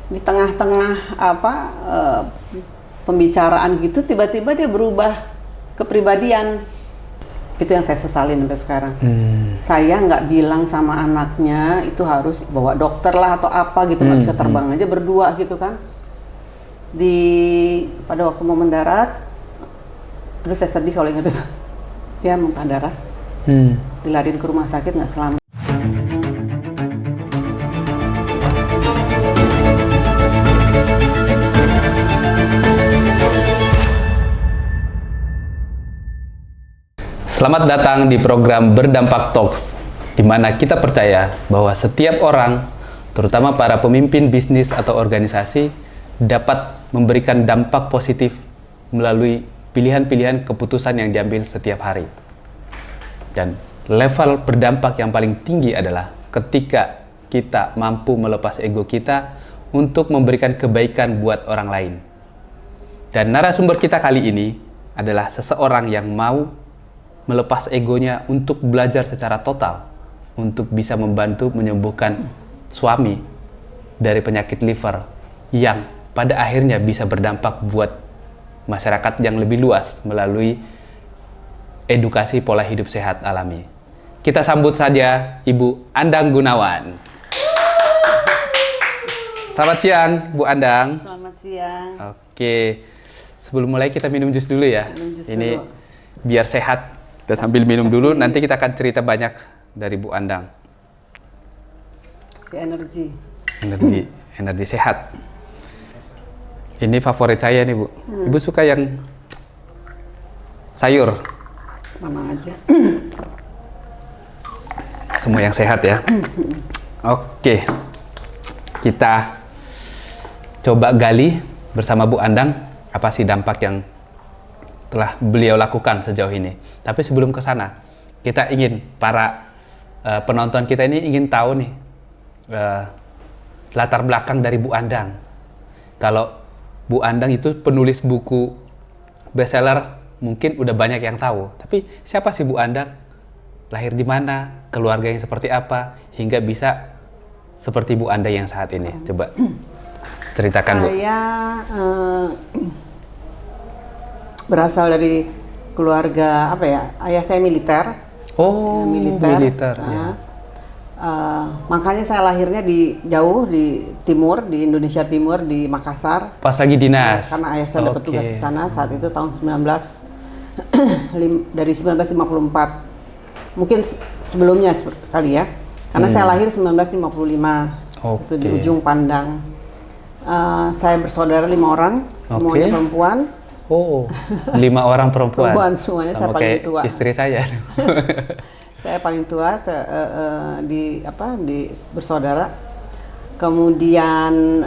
di tengah-tengah pembicaraan gitu tiba-tiba dia berubah kepribadian. Itu yang saya sesalin sampai sekarang. Saya nggak bilang sama anaknya itu harus bawa dokter lah atau apa gitu, nggak bisa terbang aja berdua gitu kan. Pada waktu mau mendarat, terus saya sedih kalau ingat itu. Dia muntah darah, dilariin ke rumah sakit, nggak selamat. Selamat datang di program Berdampak Talks, di mana kita percaya bahwa setiap orang, terutama para pemimpin bisnis atau organisasi, dapat memberikan dampak positif melalui pilihan-pilihan keputusan yang diambil setiap hari. Dan level berdampak yang paling tinggi adalah ketika kita mampu melepas ego kita untuk memberikan kebaikan buat orang lain. Dan narasumber kita kali ini adalah seseorang yang mau melepas egonya untuk belajar secara total untuk bisa membantu menyembuhkan suami dari penyakit liver yang pada akhirnya bisa berdampak buat masyarakat yang lebih luas melalui edukasi pola hidup sehat alami. Kita sambut saja Ibu Andang Gunawan. Selamat siang, Bu Andang. Selamat siang. Oke, sebelum mulai kita minum jus dulu ya. Ini dulu. Biar sehat. Kita sambil minum dulu, nanti kita akan cerita banyak dari Bu Andang. Energi sehat. Ini favorit saya nih, Bu. Ibu suka yang sayur? Mana aja. Semua yang sehat ya. Oke. Kita coba gali bersama Bu Andang apa sih dampak yang telah beliau lakukan sejauh ini. Tapi sebelum ke sana, kita ingin para penonton kita ini ingin tahu nih latar belakang dari Bu Andang. Kalau Bu Andang itu penulis buku bestseller, mungkin udah banyak yang tahu. Tapi siapa sih Bu Andang? Lahir di mana? Keluarganya seperti apa? Hingga bisa seperti Bu Andang yang saat ini. Coba ceritakan, Bu. Saya berasal dari keluarga ayah saya militer. Oh, militer. Ya. Makanya saya lahirnya jauh di timur, di Indonesia Timur, di Makassar. Pas lagi dinas. Karena ayah saya dapat tugas di sana saat itu tahun dari 1954. Mungkin sebelumnya kali ya. Karena saya lahir 1955. Itu di ujung Pandang. Saya bersaudara 5 orang, semuanya perempuan. Oh, 5 orang perempuan. Perempuan semuanya. Sama saya paling tua. Istri saya. Saya paling tua di bersaudara. Kemudian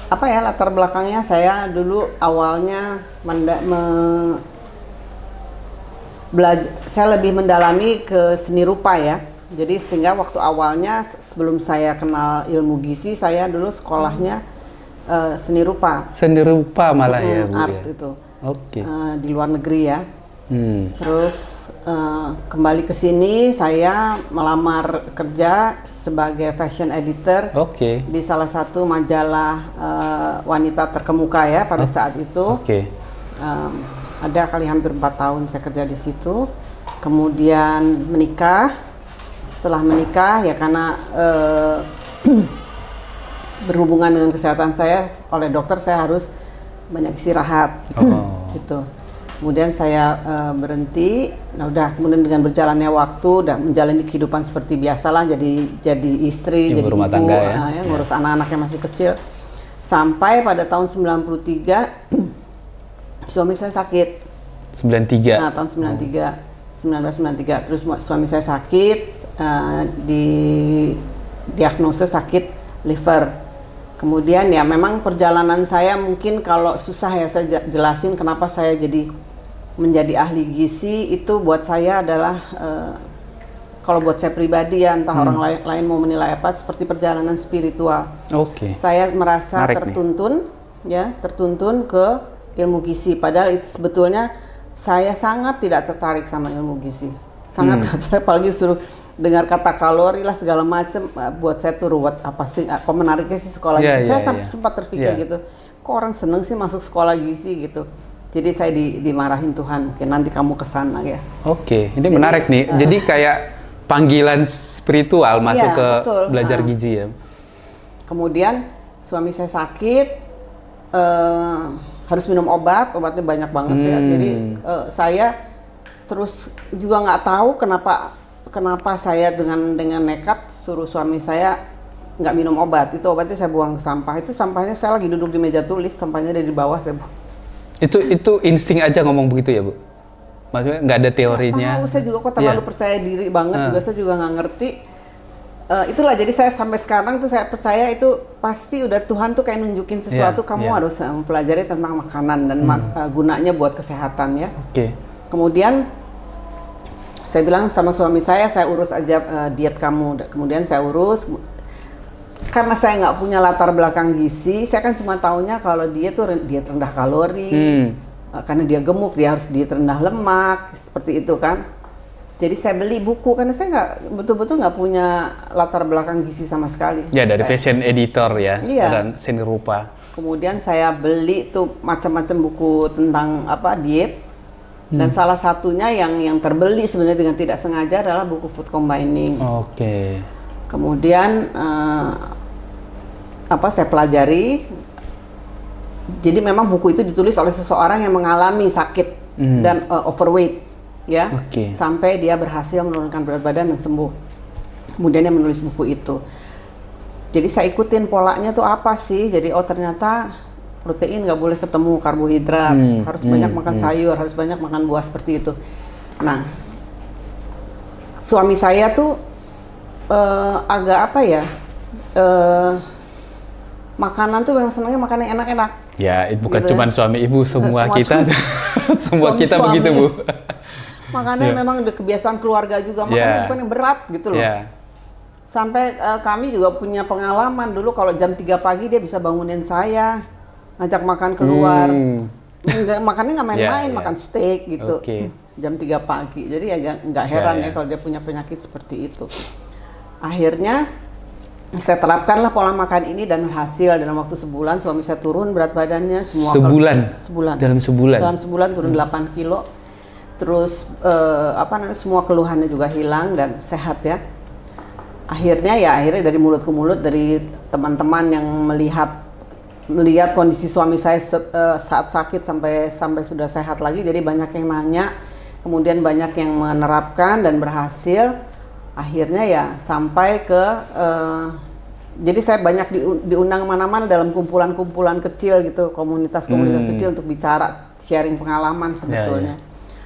latar belakangnya saya dulu awalnya saya lebih mendalami ke seni rupa ya. Jadi sehingga waktu awalnya sebelum saya kenal ilmu gizi, saya dulu sekolahnya seni rupa. Seni rupa malah ya, Bu. Art ya? itu. Oke. Di luar negeri ya. Terus kembali ke sini saya melamar kerja sebagai fashion editor di salah satu majalah wanita terkemuka ya pada saat itu. Ada kali hampir 4 tahun saya kerja di situ. Kemudian menikah. Setelah menikah ya karena berhubungan dengan kesehatan saya, oleh dokter saya harus banyak istirahat. Gitu. Kemudian saya berhenti. Nah udah kemudian dengan berjalannya waktu udah menjalani kehidupan seperti biasalah, jadi istri, jadi ibu, ya, ngurus anak-anak yang masih kecil. Sampai pada tahun 93 suami saya sakit. 93. Nah, tahun 1993 terus suami saya sakit, diagnosis sakit liver. Kemudian ya memang perjalanan saya mungkin kalau susah ya saya jelasin kenapa saya menjadi ahli gizi itu buat saya adalah kalau buat saya pribadi ya entah orang lain mau menilai apa seperti perjalanan spiritual. Saya merasa tertuntun ke ilmu gizi padahal itu sebetulnya saya sangat tidak tertarik sama ilmu gizi. Sangat apalagi suruh dengar kata kalori lah segala macam, buat saya tuh ruwet, apa sih, kok menariknya sih sekolah gizi. Saya sempat terpikir gitu, kok orang seneng sih masuk sekolah gizi gitu. Jadi saya dimarahin Tuhan, mungkin nanti kamu kesana ya. Oke, ini menarik nih. Jadi kayak panggilan spiritual masuk ke betul. belajar gizi ya. Kemudian suami saya sakit, harus minum obatnya banyak banget ya. Jadi saya terus juga nggak tahu kenapa saya dengan nekat suruh suami saya nggak minum obat. Itu obatnya saya buang ke sampah. Itu sampahnya saya lagi duduk di meja tulis, sampahnya ada di bawah saya buang. Itu insting aja ngomong begitu ya, Bu? Maksudnya nggak ada teorinya? Nggak tahu, saya juga kok terlalu percaya diri banget juga, saya juga nggak ngerti. Itulah, jadi saya sampai sekarang tuh saya percaya itu pasti udah Tuhan tuh kayak nunjukin sesuatu, kamu harus mempelajari tentang makanan dan gunanya buat kesehatan ya. Kemudian saya bilang sama suami saya urus aja diet kamu. Kemudian saya urus. Karena saya nggak punya latar belakang gizi, saya kan cuma taunya kalau dia tuh diet rendah kalori, karena dia gemuk dia harus diet rendah lemak, seperti itu kan. Jadi saya beli buku karena saya betul-betul nggak punya latar belakang gizi sama sekali. Ya dari fashion editor ya, dan seni rupa. Kemudian saya beli tuh macam-macam buku tentang diet, dan salah satunya yang terbeli sebenarnya dengan tidak sengaja adalah buku Food Combining. Kemudian saya pelajari. Jadi memang buku itu ditulis oleh seseorang yang mengalami sakit dan overweight, ya, sampai dia berhasil menurunkan berat badan dan sembuh. Kemudian dia menulis buku itu. Jadi saya ikutin polanya tuh apa sih? Jadi ternyata protein nggak boleh ketemu karbohidrat, harus banyak makan sayur, harus banyak makan buah, seperti itu. Nah, suami saya tuh agak makanan tuh memang senangnya makan yang enak-enak. Ya, itu bukan cuma suami ibu, semua kita semua kita begitu, Bu. Makannya memang udah kebiasaan keluarga juga, makannya bukan yang berat gitu loh. Sampai kami juga punya pengalaman dulu kalau jam 3 pagi dia bisa bangunin saya, ngajak makan keluar. Makannya nggak main-main, makan steak gitu. Jam 3 pagi. Jadi ya nggak heran ya kalau dia punya penyakit seperti itu. Akhirnya saya terapkanlah pola makan ini dan berhasil. Dalam waktu sebulan suami saya turun berat badannya semua. Sebulan. Dalam sebulan turun 8 kilo. Terus semua keluhannya juga hilang dan sehat ya. Akhirnya dari mulut ke mulut, dari teman-teman yang melihat kondisi suami saya saat sakit sampai sudah sehat lagi. Jadi banyak yang nanya, kemudian banyak yang menerapkan dan berhasil. Akhirnya sampai ke jadi saya banyak diundang mana-mana dalam kumpulan-kumpulan kecil gitu, komunitas-komunitas kecil untuk bicara, sharing pengalaman sebetulnya.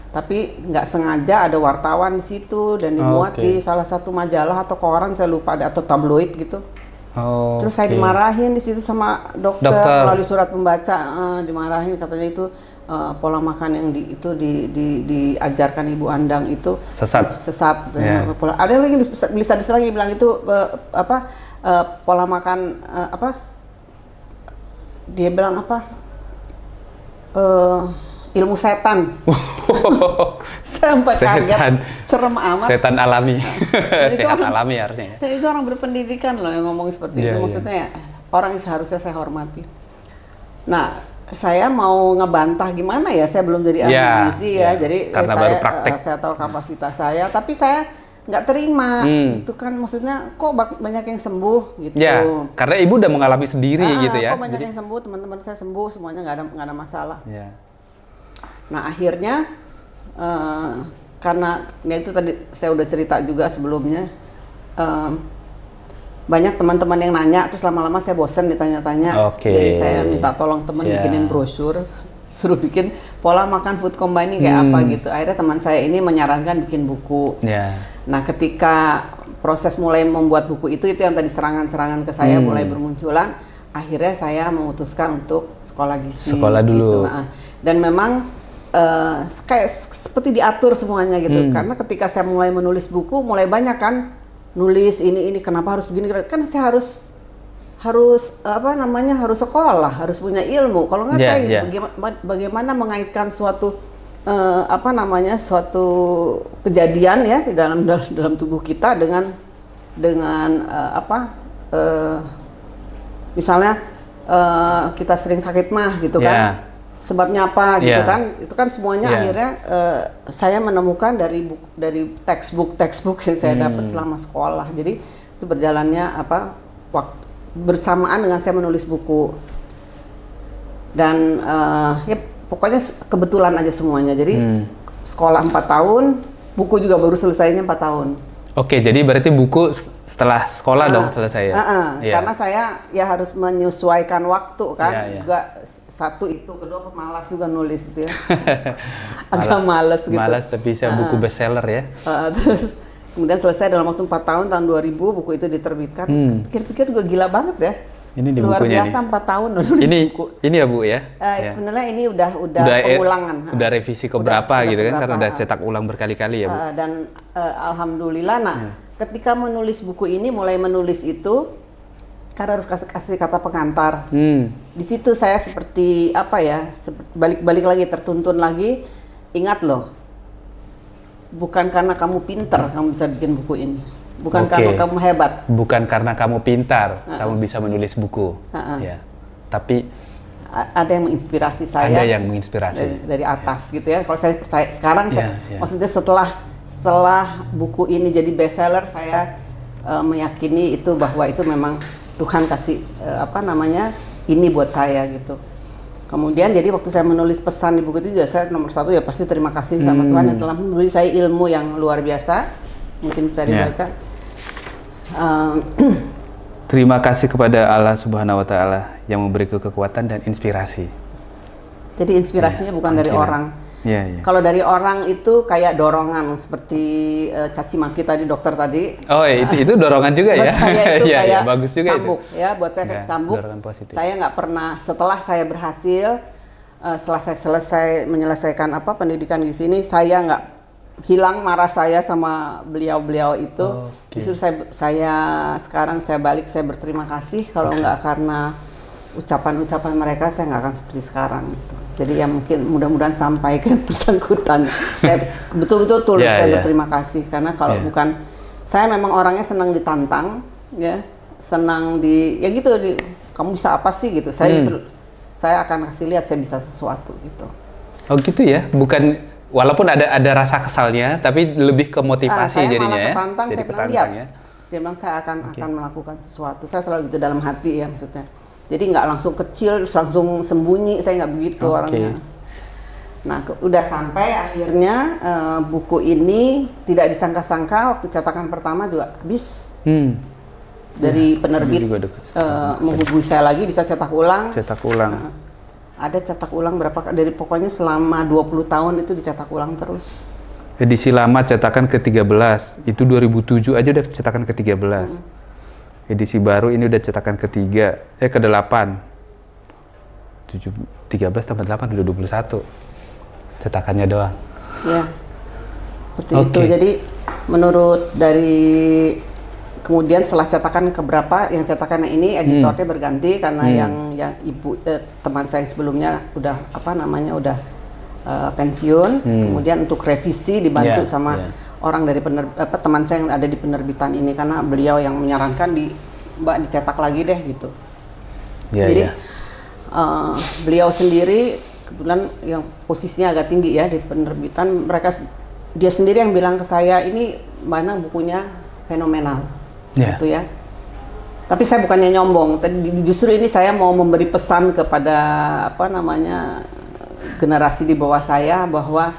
Tapi nggak sengaja ada wartawan di situ dan dimuat di salah satu majalah atau koran, saya lupa, atau tabloid gitu. Terus saya dimarahin di situ sama dokter melalui surat pembaca, dimarahin, katanya itu pola makan yang diajarkan Ibu Andang itu sesat. Ada lagi bisa lagi bilang itu pola makan dia bilang ilmu setan. Sampai kaget, serem amat. Setan alami. Sehat alami harusnya. Dan itu orang berpendidikan loh yang ngomong seperti itu. Maksudnya orang yang seharusnya saya hormati. Nah, saya mau ngebantah gimana ya, saya belum jadi ahli gizi ya, jadi saya tahu kapasitas saya, tapi saya nggak terima. Itu kan maksudnya kok banyak yang sembuh gitu. Ya, karena ibu udah mengalami sendiri gitu ya. Kok banyak yang sembuh, teman-teman saya sembuh semuanya, nggak ada masalah. Nah akhirnya karena itu tadi saya udah cerita juga sebelumnya. Banyak teman-teman yang nanya, terus lama-lama saya bosan ditanya-tanya. Jadi saya minta tolong teman bikinin brosur, suruh bikin pola makan Food Combining kayak apa gitu. Akhirnya teman saya ini menyarankan bikin buku. Nah ketika proses mulai membuat buku itu yang tadi serangan-serangan ke saya mulai bermunculan, akhirnya saya memutuskan untuk sekolah gizi. Sekolah dulu. Gitu. Dan memang kayak seperti diatur semuanya gitu. Karena ketika saya mulai menulis buku, mulai banyak kan nulis ini kenapa harus begini, kan saya harus sekolah, harus punya ilmu. Kalau nggak saya bagaimana mengaitkan suatu apa namanya, suatu kejadian ya di dalam tubuh kita dengan misalnya kita sering sakit mah gitu kan, sebabnya apa gitu kan, itu kan semuanya akhirnya saya menemukan dari textbook yang saya dapat selama sekolah. Jadi itu berjalannya bersamaan dengan saya menulis buku, dan ya pokoknya kebetulan aja semuanya. Jadi sekolah 4 tahun, buku juga baru selesainya 4 tahun. Oke, jadi berarti buku setelah sekolah dong selesai ya? Karena saya ya harus menyesuaikan waktu kan, juga satu itu, kedua pemalas juga nulis gitu ya. Agak males gitu. Malas tapi bisa buku bestseller ya. Terus kemudian selesai dalam waktu 4 tahun, tahun 2000 buku itu diterbitkan. Pikir-pikir juga gila banget ya. Ini di luar bukunya biasa nih. 4 tahun nulis buku. Ini ya Bu ya? Sebenarnya ini udah pengulangan. Udah revisi keberapa gitu kan, karena udah cetak ulang berkali-kali ya Bu. Dan alhamdulillah, ketika menulis buku ini, mulai menulis itu karena harus kasih kata pengantar. Di situ saya seperti balik lagi, tertuntun lagi, ingat loh, bukan karena kamu pinter kamu bisa bikin buku ini. Bukan karena kamu hebat. Bukan karena kamu pintar, kamu bisa menulis buku. Ya. Tapi ada yang menginspirasi saya. Ada yang menginspirasi dari atas gitu ya. Kalau saya sekarang, maksudnya setelah buku ini jadi bestseller, saya meyakini itu bahwa itu memang Tuhan kasih ini buat saya gitu. Kemudian jadi waktu saya menulis pesan di buku itu juga, saya nomor 1 ya pasti terima kasih sama Tuhan yang telah memberi saya ilmu yang luar biasa. Mungkin bisa dibaca. Terima kasih kepada Allah Subhanahu wa Ta'ala yang memberiku kekuatan dan inspirasi. Jadi inspirasinya bukan dari orang. Kalau dari orang itu kayak dorongan, seperti caci maki tadi, dokter tadi. Oh itu dorongan juga ya. Buat saya itu kayak bagus juga cambuk itu. ya, buat saya kayak cambuk. Saya nggak pernah, setelah saya berhasil, setelah saya selesai menyelesaikan pendidikan di sini, saya nggak hilang marah saya sama beliau itu. Justru saya sekarang saya balik, saya berterima kasih. Kalau nggak karena ucapan-ucapan mereka, saya nggak akan seperti sekarang gitu. Jadi ya mungkin mudah-mudahan sampai ke bersangkutan. Saya betul-betul tulus saya berterima kasih, karena kalau bukan, saya memang orangnya senang ditantang ya, senang kamu bisa apa sih gitu. Saya akan kasih lihat saya bisa sesuatu gitu. Oh gitu ya, bukan. Walaupun ada rasa kesalnya, tapi lebih ke motivasi jadinya ya. Jadi petantang ya. Dia bilang saya akan melakukan sesuatu. Saya selalu gitu dalam hati ya maksudnya. Jadi nggak langsung kecil, langsung sembunyi. Saya nggak begitu orangnya. Nah, udah sampai akhirnya buku ini tidak disangka-sangka waktu cetakan pertama juga habis. Dari penerbit menghubungi saya lagi, bisa cetak ulang. Ada cetak ulang berapa, dari pokoknya selama 20 tahun itu dicetak ulang terus. Edisi lama cetakan ke-13, itu 2007 aja udah cetakan ke-13. Edisi baru ini udah cetakan ke-8. 13 tambah 8 udah 21. Cetakannya doang. Ya. Seperti itu. Jadi menurut dari kemudian setelah cetakan keberapa, yang cetakannya ini editornya berganti karena yang ibu teman saya yang sebelumnya udah pensiun. Kemudian untuk revisi dibantu sama orang dari teman saya yang ada di penerbitan ini, karena beliau yang menyarankan Mbak dicetak lagi deh gitu. Jadi beliau sendiri kebetulan yang posisinya agak tinggi ya di penerbitan, dia sendiri yang bilang ke saya, ini Mbak Nang bukunya fenomenal. Gitu ya. Tapi saya bukannya nyombong, justru ini saya mau memberi pesan kepada generasi di bawah saya bahwa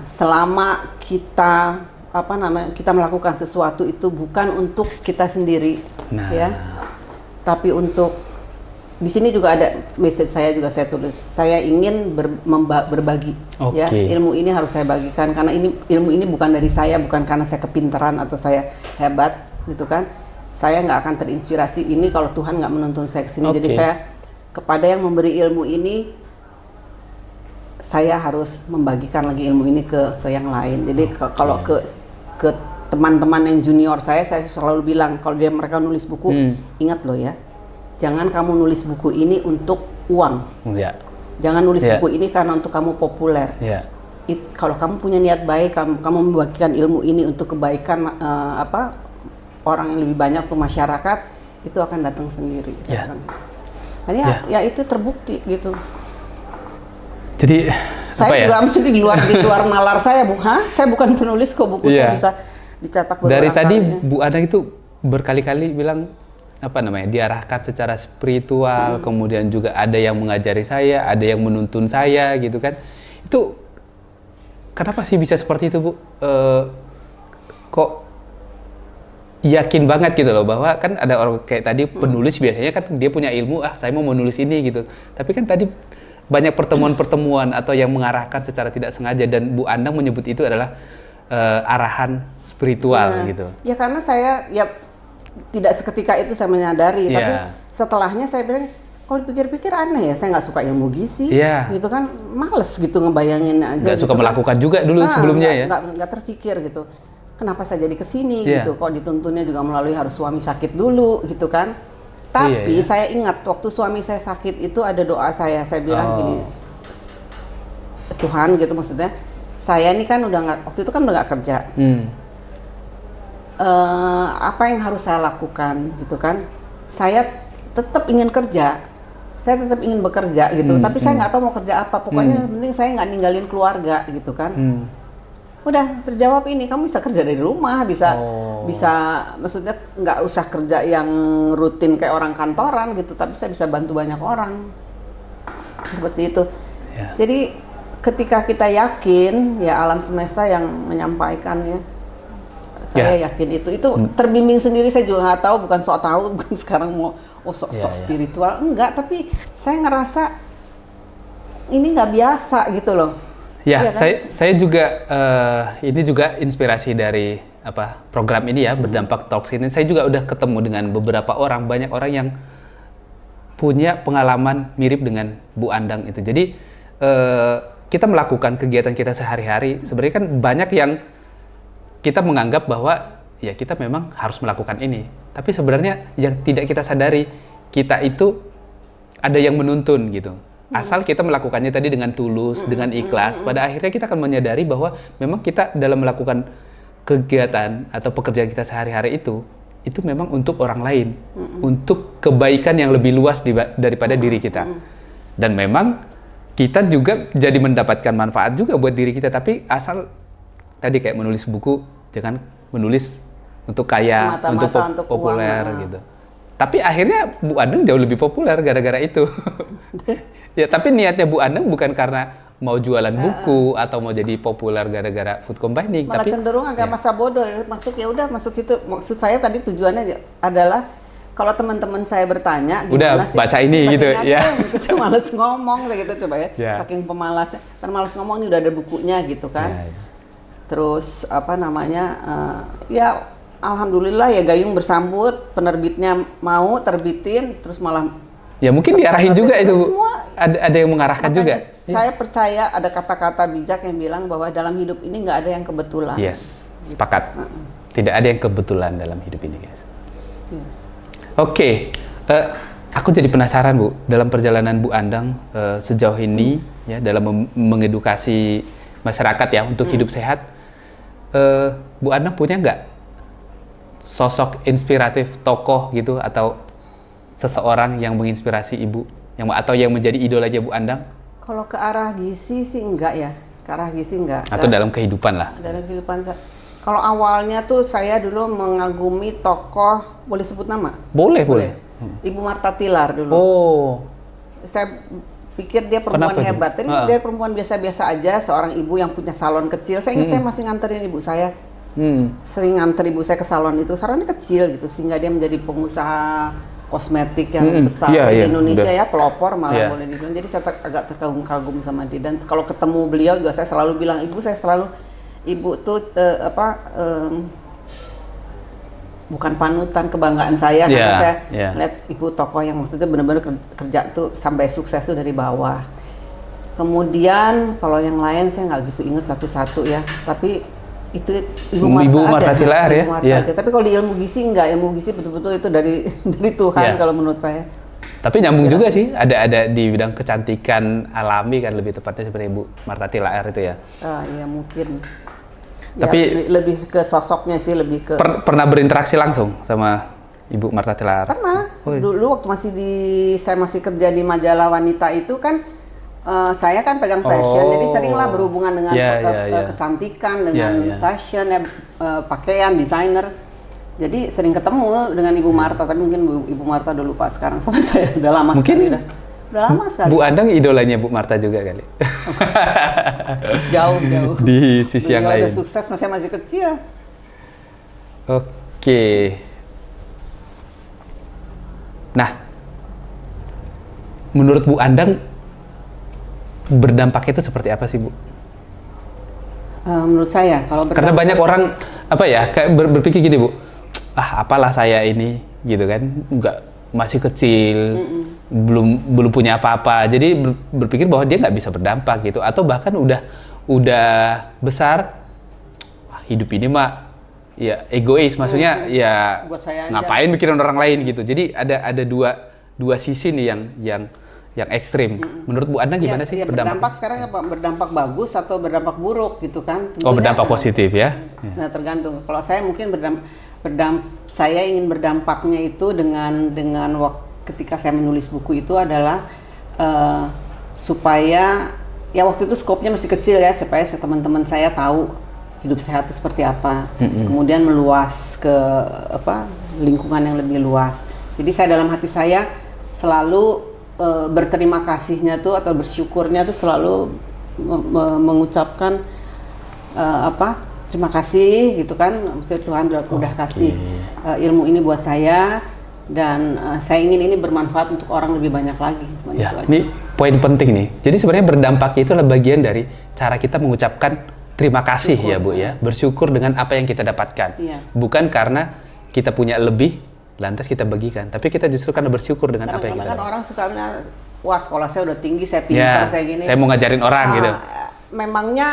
selama kita kita melakukan sesuatu itu bukan untuk kita sendiri, ya, tapi untuk di sini juga ada message saya juga saya tulis. Saya ingin berbagi, ya, ilmu ini harus saya bagikan karena ilmu ini bukan dari saya, bukan karena saya kepintaran atau saya hebat, gitu kan. Saya nggak akan terinspirasi ini kalau Tuhan nggak menuntun saya ke sini. Jadi saya kepada yang memberi ilmu ini, saya harus membagikan lagi ilmu ini ke yang lain. Jadi kalau ke teman-teman yang junior saya selalu bilang kalau mereka nulis buku, ingat loh ya, jangan kamu nulis buku ini untuk uang. Jangan nulis buku ini karena untuk kamu populer. Kalau kamu punya niat baik, kamu membagikan ilmu ini untuk kebaikan orang yang lebih banyak, untuk masyarakat, itu akan datang sendiri. Dan ya itu terbukti gitu. Jadi saya juga mesti di luar nalar saya, saya bukan penulis kok, buku saya bisa dicetak beberapa dari tadi kali. Bu Anang itu berkali-kali bilang diarahkan secara spiritual, kemudian juga ada yang mengajari saya, ada yang menuntun saya gitu kan. Itu kenapa sih bisa seperti itu, Bu? Kok yakin banget gitu loh, bahwa kan ada orang kayak tadi penulis biasanya kan dia punya ilmu, saya mau menulis ini gitu. Tapi kan tadi banyak pertemuan-pertemuan atau yang mengarahkan secara tidak sengaja, dan Bu Anang menyebut itu adalah arahan spiritual gitu. Ya karena saya tidak seketika itu saya menyadari, tapi setelahnya saya bilang, kalau dipikir-pikir aneh ya, saya nggak suka ilmu gizi, gitu kan, males gitu ngebayangin aja. Nggak suka melakukan juga dulu sebelumnya ya? Nggak terpikir gitu. Kenapa saya jadi kesini gitu? Kok dituntunnya juga melalui harus suami sakit dulu gitu kan? Tapi saya ingat waktu suami saya sakit itu ada doa saya bilang gini, Tuhan gitu, maksudnya saya ini kan waktu itu kan udah nggak kerja. Apa yang harus saya lakukan gitu kan? Saya tetap ingin kerja, saya tetap ingin bekerja gitu, tapi saya nggak tahu mau kerja apa. Pokoknya yang penting saya nggak ninggalin keluarga gitu kan. Udah terjawab ini, kamu bisa kerja dari rumah, bisa maksudnya nggak usah kerja yang rutin kayak orang kantoran gitu, tapi saya bisa bantu banyak orang seperti itu. Jadi ketika kita yakin, ya alam semesta yang menyampaikan ya. Saya yakin itu terbimbing sendiri. Saya juga nggak tahu, bukan sok tahu, bukan sekarang mau sok spiritual, enggak, tapi saya ngerasa ini nggak biasa gitu loh. Ya, kan? saya juga ini juga inspirasi dari program ini ya, Berdampak Talks ini. Saya juga udah ketemu dengan beberapa orang, banyak orang yang punya pengalaman mirip dengan Bu Andang itu. Jadi kita melakukan kegiatan kita sehari-hari, sebenarnya kan banyak yang kita menganggap bahwa ya kita memang harus melakukan ini. Tapi sebenarnya yang tidak kita sadari, kita itu ada yang menuntun gitu. Asal kita melakukannya tadi dengan tulus, dengan ikhlas, pada akhirnya kita akan menyadari bahwa memang kita dalam melakukan kegiatan atau pekerjaan kita sehari-hari itu memang untuk orang lain, untuk kebaikan yang lebih luas daripada diri kita. Dan memang kita juga jadi mendapatkan manfaat juga buat diri kita, tapi asal tadi kayak menulis buku, jangan menulis untuk kaya, untuk populer gitu. Tapi akhirnya Bu Andang jauh lebih populer gara-gara itu. Ya, tapi niatnya Bu Andang bukan karena mau jualan buku atau mau jadi populer gara-gara food combining. Malah cenderung agak masa bodoh, masuk itu. Maksud saya tadi tujuannya adalah kalau teman-teman saya bertanya, udah sih, baca ini gitu ya. Gitu, males ngomong gitu, coba ya. Saking pemalasnya, kan males ngomong, ini udah ada bukunya gitu kan. Terus ya alhamdulillah ya Gayung bersambut, penerbitnya mau terbitin, terus malah ya mungkin diarahin juga itu. Semua, ada yang mengarahkan juga. Saya percaya ada kata-kata bijak yang bilang bahwa dalam hidup ini nggak ada yang kebetulan. Yes, sepakat. Tidak ada yang kebetulan dalam hidup ini, guys. Oke, aku jadi penasaran, Bu, dalam perjalanan Bu Andang sejauh ini ya dalam mengedukasi masyarakat ya untuk hidup sehat. Bu Andang punya nggak sosok inspiratif, tokoh gitu, atau seseorang yang menginspirasi Ibu, atau yang menjadi idolanya Bu Andang? Kalau ke arah gizi sih enggak ya, ke arah gizi enggak. Atau dalam kehidupan lah? Dalam kehidupan. Kalau awalnya tuh saya dulu mengagumi tokoh, boleh sebut nama? Boleh. Ibu Martha Tilar dulu. Saya pikir dia perempuan hebat. Tapi dia perempuan biasa-biasa aja, seorang ibu yang punya salon kecil. Saya ingat saya masih nganterin ibu saya. Sering nganter ibu saya ke salon itu. Salonnya kecil gitu, sehingga dia menjadi pengusaha kosmetik yang besar di Indonesia ya, pelopor malah boleh dibilang. Jadi saya agak terkagum-kagum sama dia. Dan kalau ketemu beliau juga saya selalu bilang, ibu tuh bukan panutan, kebanggaan saya karena saya lihat ibu tokoh yang maksudnya benar-benar kerja tuh sampai sukses tuh dari bawah. Kemudian kalau yang lain saya nggak gitu ingat satu-satu ya, tapi itu Ibu Martha Tilar ya. Tapi kalau di ilmu gizi enggak, ilmu gizi betul-betul itu dari Tuhan kalau menurut saya. Tapi nyambung juga sih, ada di bidang kecantikan alami kan, lebih tepatnya seperti Ibu Martha Tilaar itu ya. Iya mungkin. Tapi ya, lebih ke sosoknya sih, lebih ke. Pernah berinteraksi langsung sama Ibu Martha Tilaar? Pernah. Dulu waktu saya masih kerja di majalah wanita itu kan, saya kan pegang fashion, jadi seringlah berhubungan dengan kecantikan, dengan fashion, pakaian, desainer. Jadi sering ketemu dengan Ibu Martha, tapi mungkin Ibu Martha udah lupa sekarang sama saya, udah lama sekali udah lama sekali. Bu Andang idolanya Bu Martha juga kali. Jauh. Di sisi yang lain. Udah sukses, masih kecil. Oke. Nah, menurut Bu Andang berdampak itu seperti apa sih, Bu? Menurut saya kalau karena banyak orang kayak berpikir gini, Bu, apalah saya ini gitu kan, masih kecil, belum punya apa-apa, jadi berpikir bahwa dia nggak bisa berdampak gitu, atau bahkan udah besar, hidup ini mah ya egois, maksudnya ya buat saya ngapain mikirin orang lain gitu. Jadi ada dua sisi nih yang ekstrim. Menurut Bu Andang gimana sih berdampak sekarang apa? Berdampak bagus atau berdampak buruk gitu kan? Tentunya, berdampak positif ya? Nah tergantung. Kalau saya mungkin saya ingin berdampaknya itu dengan ketika saya menulis buku itu adalah supaya ya waktu itu skopnya masih kecil ya, supaya teman-teman saya tahu hidup sehat itu seperti apa. Kemudian meluas ke lingkungan yang lebih luas. Jadi saya dalam hati saya selalu berterima kasihnya tuh atau bersyukurnya tuh selalu mengucapkan terima kasih gitu kan, maksudnya Tuhan udah kasih ilmu ini buat saya, dan saya ingin ini bermanfaat untuk orang lebih banyak lagi. Ya, ini poin penting nih. Jadi sebenarnya berdampak itu adalah bagian dari cara kita mengucapkan terima kasih ya Bu ya, bersyukur dengan apa yang kita dapatkan. Bukan karena kita punya lebih lantas kita bagikan, tapi kita justru karena bersyukur dengan apa yang kita dapatkan. Orang suka bilang, wah sekolah saya udah tinggi, saya pintar, saya gini. Saya mau ngajarin orang gitu. Memangnya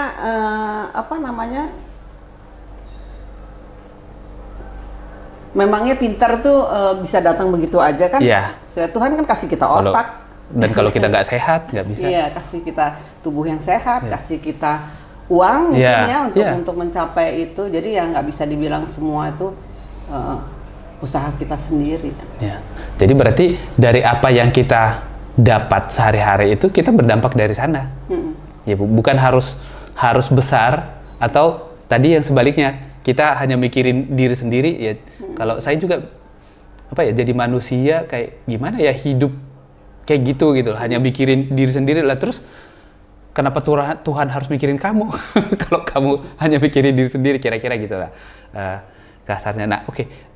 memangnya pintar tuh bisa datang begitu aja kan? Tuhan kan kasih kita otak. Dan kalau kita nggak sehat, nggak bisa. Iya, kasih kita tubuh yang sehat, kasih kita uang mungkin untuk mencapai itu. Jadi ya nggak bisa dibilang semua itu usaha kita sendiri. Ya. Jadi berarti dari apa yang kita dapat sehari-hari itu kita berdampak dari sana. Ya Bu, bukan harus besar, atau tadi yang sebaliknya kita hanya mikirin diri sendiri ya. Kalau saya juga jadi manusia kayak gimana ya, hidup kayak gitu hanya mikirin diri sendiri lah, terus kenapa Tuhan harus mikirin kamu kalau kamu hanya mikirin diri sendiri, kira-kira gitulah kasarnya.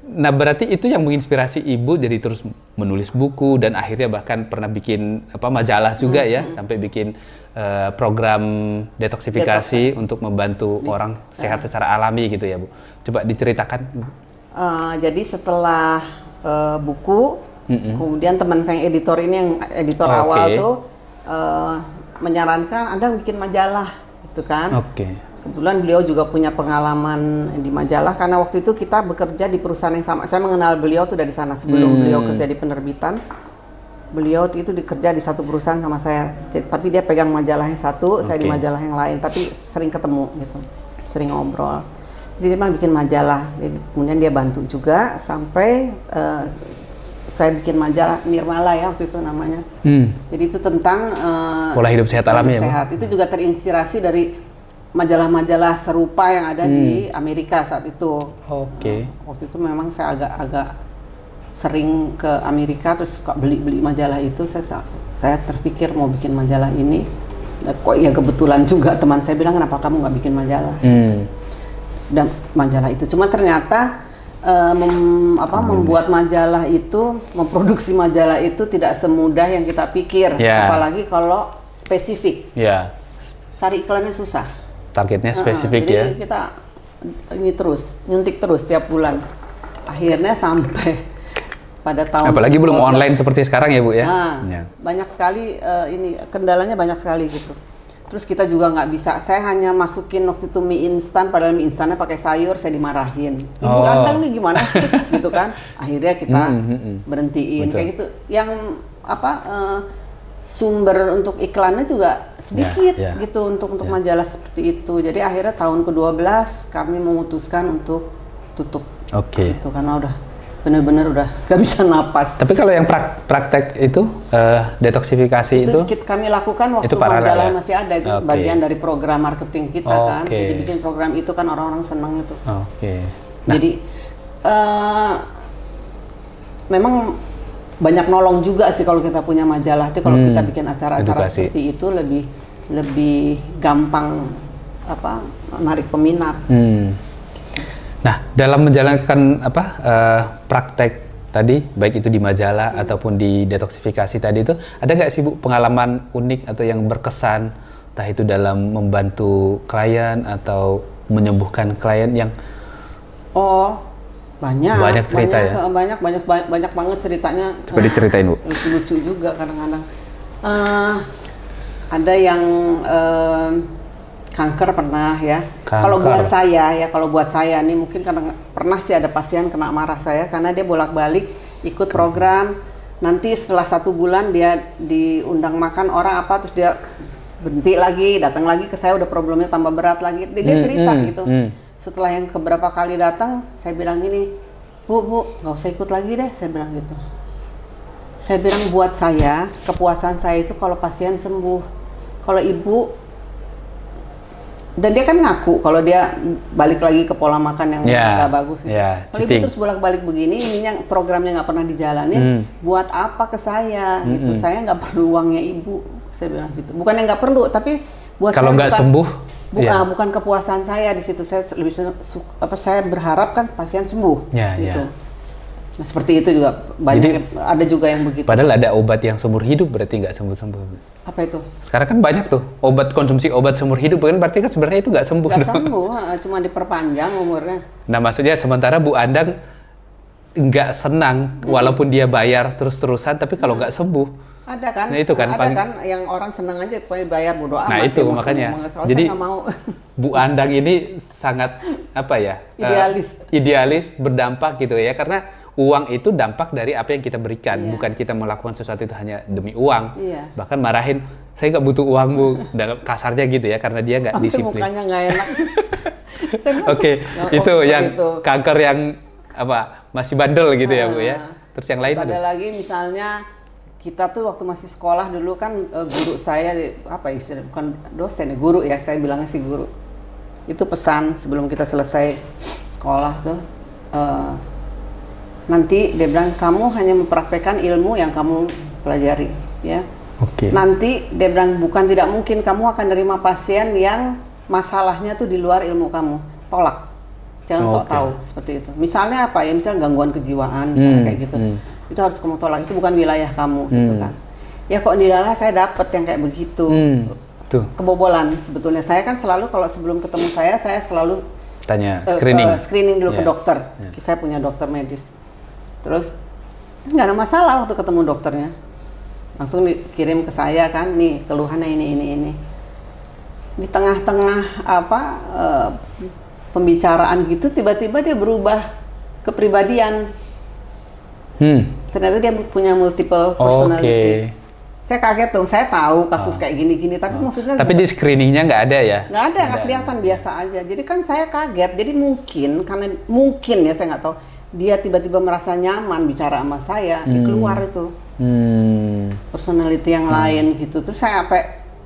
Nah berarti itu yang menginspirasi Ibu jadi terus menulis buku, dan akhirnya bahkan pernah bikin majalah juga ya, sampai bikin program detoksifikasi untuk membantu orang sehat secara alami gitu ya Bu. Coba diceritakan. Jadi setelah buku, kemudian teman saya editor ini, yang editor awal tuh menyarankan Anda bikin majalah gitu kan. Kebetulan beliau juga punya pengalaman di majalah, karena waktu itu kita bekerja di perusahaan yang sama. Saya mengenal beliau tuh dari sana, sebelum beliau kerja di penerbitan. Beliau itu dikerja di satu perusahaan sama saya, tapi dia pegang majalah yang satu, saya di majalah yang lain, tapi sering ketemu gitu, sering ngobrol. Jadi dia bikin majalah, kemudian dia bantu juga sampai saya bikin majalah Nirmala ya waktu itu namanya. Jadi itu tentang pola hidup sehat alami ya. Itu juga terinspirasi dari majalah-majalah serupa yang ada di Amerika saat itu. Waktu itu memang saya agak sering ke Amerika, terus suka beli majalah itu. Saya terpikir mau bikin majalah ini. Kok ya kebetulan juga teman saya bilang, kenapa kamu nggak bikin majalah? Dan majalah itu, cuma ternyata membuat majalah itu, memproduksi majalah itu tidak semudah yang kita pikir, apalagi kalau spesifik. Cari iklannya susah. Targetnya spesifik jadi kita ini terus nyuntik terus tiap bulan, akhirnya sampai pada tahun apalagi belum online seperti sekarang ya Bu ya. Banyak sekali ini kendalanya, banyak sekali gitu. Terus kita juga nggak bisa, saya hanya masukin waktu itu mie instan, padahal mie instannya pakai sayur, saya dimarahin. Ibu Andang nih gimana sih, gitu kan? Akhirnya kita berhentiin, kayak gitu. Yang sumber untuk iklannya juga sedikit, gitu untuk majalah seperti itu. Jadi akhirnya tahun ke-12 kami memutuskan untuk tutup, gitu karena udah benar-benar udah gak bisa napas. Tapi kalau yang praktek itu detoksifikasi itu kami lakukan waktu majalah masih ada, itu bagian dari program marketing kita kan. Jadi bikin program itu kan orang-orang senang itu. Nah. Jadi memang banyak nolong juga sih kalau kita punya majalah itu, kalau kita bikin acara-acara seperti itu lebih gampang menarik peminat. Nah, dalam menjalankan praktek tadi, baik itu di majalah ataupun di detoksifikasi tadi itu, ada nggak sih Bu pengalaman unik atau yang berkesan, entah itu dalam membantu klien atau menyembuhkan klien yang banyak cerita ya? Banyak banget ceritanya. Coba diceritain Bu. Lucu-lucu juga kadang-kadang. Ada yang kanker pernah ya. Kalau buat saya nih mungkin karena pernah sih ada pasien kena marah saya karena dia bolak-balik ikut program. Nanti setelah 1 bulan dia diundang makan orang terus dia berhenti lagi, datang lagi ke saya udah problemnya tambah berat lagi. Dia cerita gitu. Setelah yang keberapa kali datang, saya bilang gini, Bu, nggak usah ikut lagi deh, saya bilang gitu. Saya bilang buat saya kepuasan saya itu kalau pasien sembuh. Kalau ibu dan dia kan ngaku kalau dia balik lagi ke pola makan yang nggak bagus. Kalau ibu terus bolak-balik begini, ininya programnya nggak pernah dijalanin, buat apa ke saya? Gitu. Saya nggak perlu uangnya ibu, saya bilang gitu. Bukan yang nggak perlu, tapi buat kalau nggak sembuh, bukan kepuasan saya di situ. Saya lebih saya berharap kan pasien sembuh, gitu. Nah seperti itu juga banyak. Jadi, ada juga yang begitu. Padahal ada obat yang seumur hidup berarti nggak sembuh-sembuh. Apa itu? Sekarang kan banyak tuh konsumsi obat seumur hidup, kan berarti kan sebenarnya itu nggak sembuh. Nggak sembuh, cuma diperpanjang umurnya. Nah maksudnya sementara Bu Andang nggak senang walaupun dia bayar terus-terusan, tapi kalau nggak sembuh. Ada kan? Nah itu kan. Ada kan yang orang senang aja pokoknya bayar bodo amat. Nah itu makanya. Jadi mau. Bu Andang ini sangat idealis berdampak gitu ya, karena uang itu dampak dari apa yang kita berikan, bukan kita melakukan sesuatu itu hanya demi uang. Bahkan marahin, saya nggak butuh uang Bu, dalam kasarnya gitu ya, karena dia nggak disiplin. Mukanya nggak enak. Itu yang kanker yang masih bandel gitu ya Bu ya. Terus yang lain ada lagi misalnya kita tuh waktu masih sekolah dulu kan guru saya bukan dosen ya, guru ya, saya bilangnya sih guru. Itu pesan sebelum kita selesai sekolah tuh. Nanti dia bilang kamu hanya mempraktekkan ilmu yang kamu pelajari, ya. Nanti dia bilang bukan tidak mungkin kamu akan nerima pasien yang masalahnya tuh di luar ilmu kamu, tolak, jangan sok tahu seperti itu. Misalnya apa ya, misalnya gangguan kejiwaan, misalnya kayak gitu, itu harus kamu tolak, itu bukan wilayah kamu, gitu kan. Ya kok di dalam saya dapet yang kayak begitu, kebobolan sebetulnya. Saya kan selalu kalau sebelum ketemu saya selalu tanya screening dulu ke dokter. Saya punya dokter medis. Terus nggak ada masalah waktu ketemu dokternya, langsung dikirim ke saya kan, nih keluhannya ini. Di tengah-tengah pembicaraan gitu tiba-tiba dia berubah kepribadian. Ternyata dia punya multiple personality. Saya kaget dong, saya tahu kasus kayak gini-gini, tapi maksudnya. Tapi di screeningnya nggak ada ya? Nggak ada, nggak kelihatan, biasa aja. Jadi kan saya kaget, jadi mungkin ya saya nggak tahu. Dia tiba-tiba merasa nyaman bicara sama saya, keluar itu personality yang lain gitu. Terus saya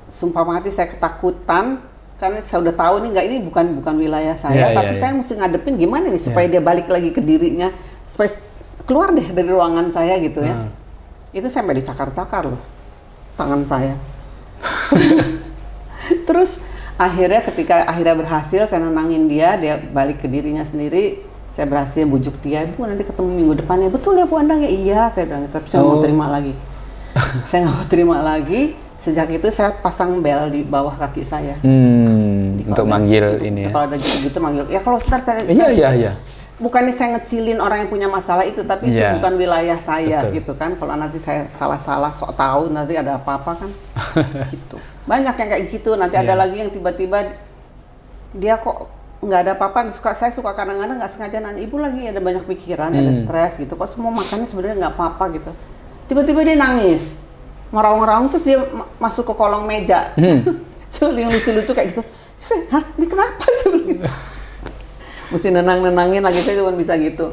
sumpah mati saya ketakutan karena saya udah tahu ini bukan wilayah saya, tapi saya mesti ngadepin gimana nih supaya dia balik lagi ke dirinya, supaya keluar deh dari ruangan saya gitu ya. Itu sampai dicakar-cakar loh tangan saya. Terus ketika akhirnya berhasil saya nenangin dia balik ke dirinya sendiri. Saya berhasil bujuk dia, Bu nanti ketemu minggu depan ya. Betul ya Bu Andang ya? Iya, saya bilang, tapi saya nggak mau terima lagi. Saya nggak mau terima lagi. Sejak itu saya pasang bel di bawah kaki saya. Untuk manggil ini ya. Kalau ada gitu manggil. Ya kalau saya. Iya. bukannya saya ngecilin orang yang punya masalah itu, tapi itu bukan wilayah saya. Betul. Gitu kan. Kalau nanti saya salah-salah sok tahu nanti ada apa-apa kan. Gitu. Banyak yang kayak gitu. Nanti ada lagi yang tiba-tiba dia kok nggak ada apa-apa. Saya suka kadang-kadang nggak sengaja nanya, ibu lagi ada banyak pikiran, ada stres gitu. Kok semua makannya sebenarnya nggak apa-apa gitu. Tiba-tiba dia nangis, ngeraung-ngeraung, terus dia masuk ke kolong meja. Yang lucu-lucu kayak gitu. Hah, ini kenapa sih? Gitu. Mesti nenangin lagi, saya cuma bisa gitu.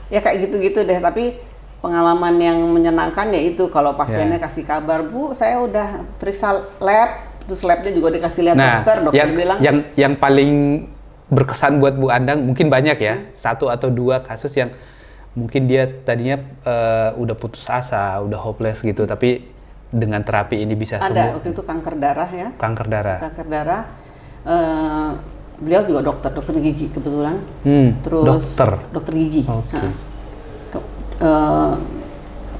Ya kayak gitu-gitu deh, tapi pengalaman yang menyenangkan ya itu kalau pasiennya kasih kabar, Bu, saya udah periksa lab, terus labnya juga dikasih lihat dokter bilang. Yang paling berkesan buat Bu Andang mungkin banyak ya, 1 atau 2 kasus yang mungkin dia tadinya udah putus asa, udah hopeless gitu, tapi dengan terapi ini bisa sembuh. Ada, waktu itu kanker darah ya. Kanker darah. Kanker darah. Beliau juga dokter gigi kebetulan. Terus dokter gigi. Okay.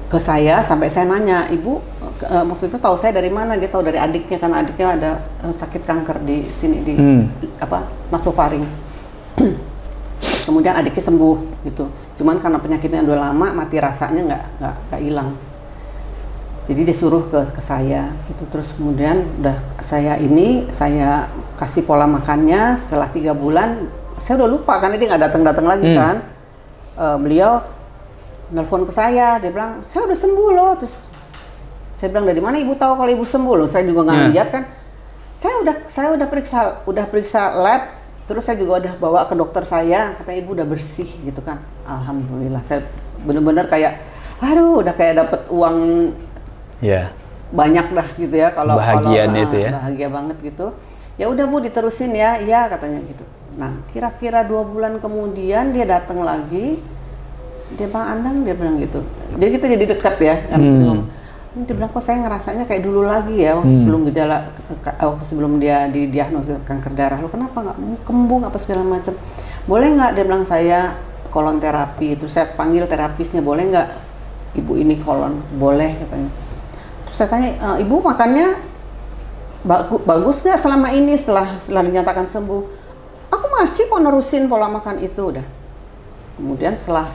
Ke saya sampai saya nanya, ibu, maksudnya tahu saya dari mana? Dia tahu dari adiknya, karena adiknya ada sakit kanker di sini di nasofaring. Kemudian adiknya sembuh gitu. Cuman karena penyakitnya udah lama, mati rasanya nggak hilang. Jadi dia suruh ke saya gitu. Terus kemudian udah saya kasih pola makannya. Setelah 3 bulan saya udah lupa karena dia nggak datang lagi kan. Beliau nelpon ke saya, dia bilang saya udah sembuh loh. Terus saya bilang, dari mana ibu tahu kalau ibu sembuh loh? Saya juga nggak lihat kan. Saya udah periksa lab, terus saya juga udah bawa ke dokter saya, katanya ibu udah bersih gitu kan. Alhamdulillah, saya bener-bener kayak aduh, udah kayak dapet uang banyak dah gitu ya, kalau itu ya. Bahagia banget gitu. Ya udah Bu, diterusin ya katanya gitu. Nah, kira-kira 2 bulan kemudian dia datang lagi. Dia, Bang Andang, dia bilang gitu. Jadi kita jadi dekat ya. Dia bilang, kok saya ngerasanya kayak dulu lagi ya, waktu sebelum dia didiagnosis kanker darah. Lo kenapa nggak kembung apa segala macam? Boleh nggak? Dia bilang, saya kolon terapi. Terus saya panggil terapisnya, boleh nggak ibu ini kolon? Boleh katanya. Terus saya tanya, ibu makannya bagus nggak selama ini setelah dinyatakan sembuh? Aku masih kok nerusin pola makan itu udah. Kemudian setelah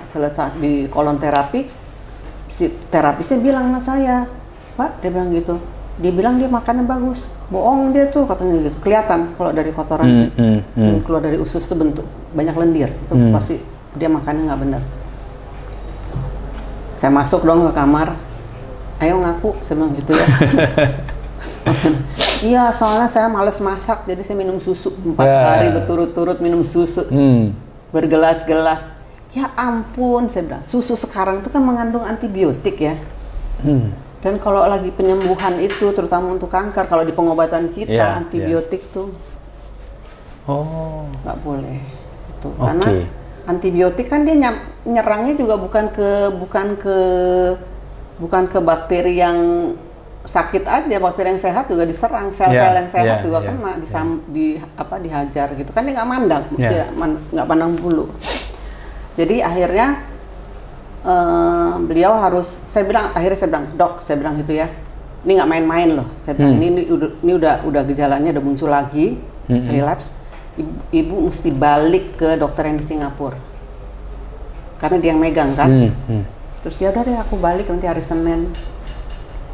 selesai di kolon terapi, si terapisnya bilang sama saya, Pak, dia bilang gitu, dia bilang dia makannya bagus, bohong dia tuh katanya gitu, kelihatan kalau dari kotoran yang keluar dari usus tuh bentuk banyak lendir, itu pasti dia makannya nggak benar. Saya masuk dong ke kamar, ayo ngaku, saya bilang gitu ya. Iya, soalnya saya males masak, jadi saya minum susu 4 hari berturut-turut minum susu. Bergelas-gelas. Ya ampun, saya bilang, susu sekarang itu kan mengandung antibiotik ya. Dan kalau lagi penyembuhan itu, terutama untuk kanker, kalau di pengobatan kita antibiotik tuh nggak boleh. Itu karena antibiotik kan dia nyerangnya juga bukan ke bakteri yang sakit aja, bakteri yang sehat juga diserang, sel-sel yang sehat juga kena dihajar gitu kan, dia nggak mandang, nggak pandang bulu. Jadi akhirnya beliau harus, saya bilang, Dok, saya bilang gitu ya, ini nggak main-main loh, saya bilang ini udah gejalanya udah muncul lagi, relapse, ibu mesti balik ke dokter yang di Singapura, karena dia yang megang kan. Terus ya udah deh, aku balik nanti hari Senin.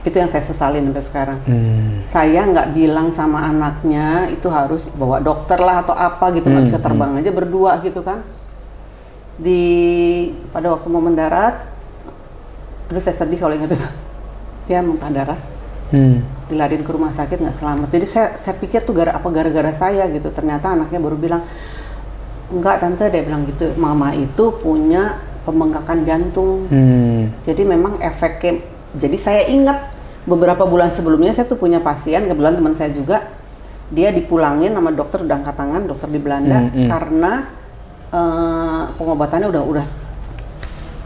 Itu yang saya sesalin sampai sekarang. Saya nggak bilang sama anaknya itu harus bawa dokter lah atau apa gitu, nggak bisa terbang aja berdua gitu kan. Pada waktu mau mendarat, aduh saya sedih kalau ingat itu. Dia muntah darah, dilariin ke rumah sakit nggak selamat. Jadi saya pikir tuh gara-gara saya gitu. Ternyata anaknya baru bilang, enggak tante, dia bilang gitu, mama itu punya pembengkakan jantung. Jadi memang efeknya. Jadi saya ingat beberapa bulan sebelumnya saya tuh punya pasien, kebetulan teman saya juga, dia dipulangin sama dokter udah angkat tangan, dokter di Belanda, karena pengobatannya udah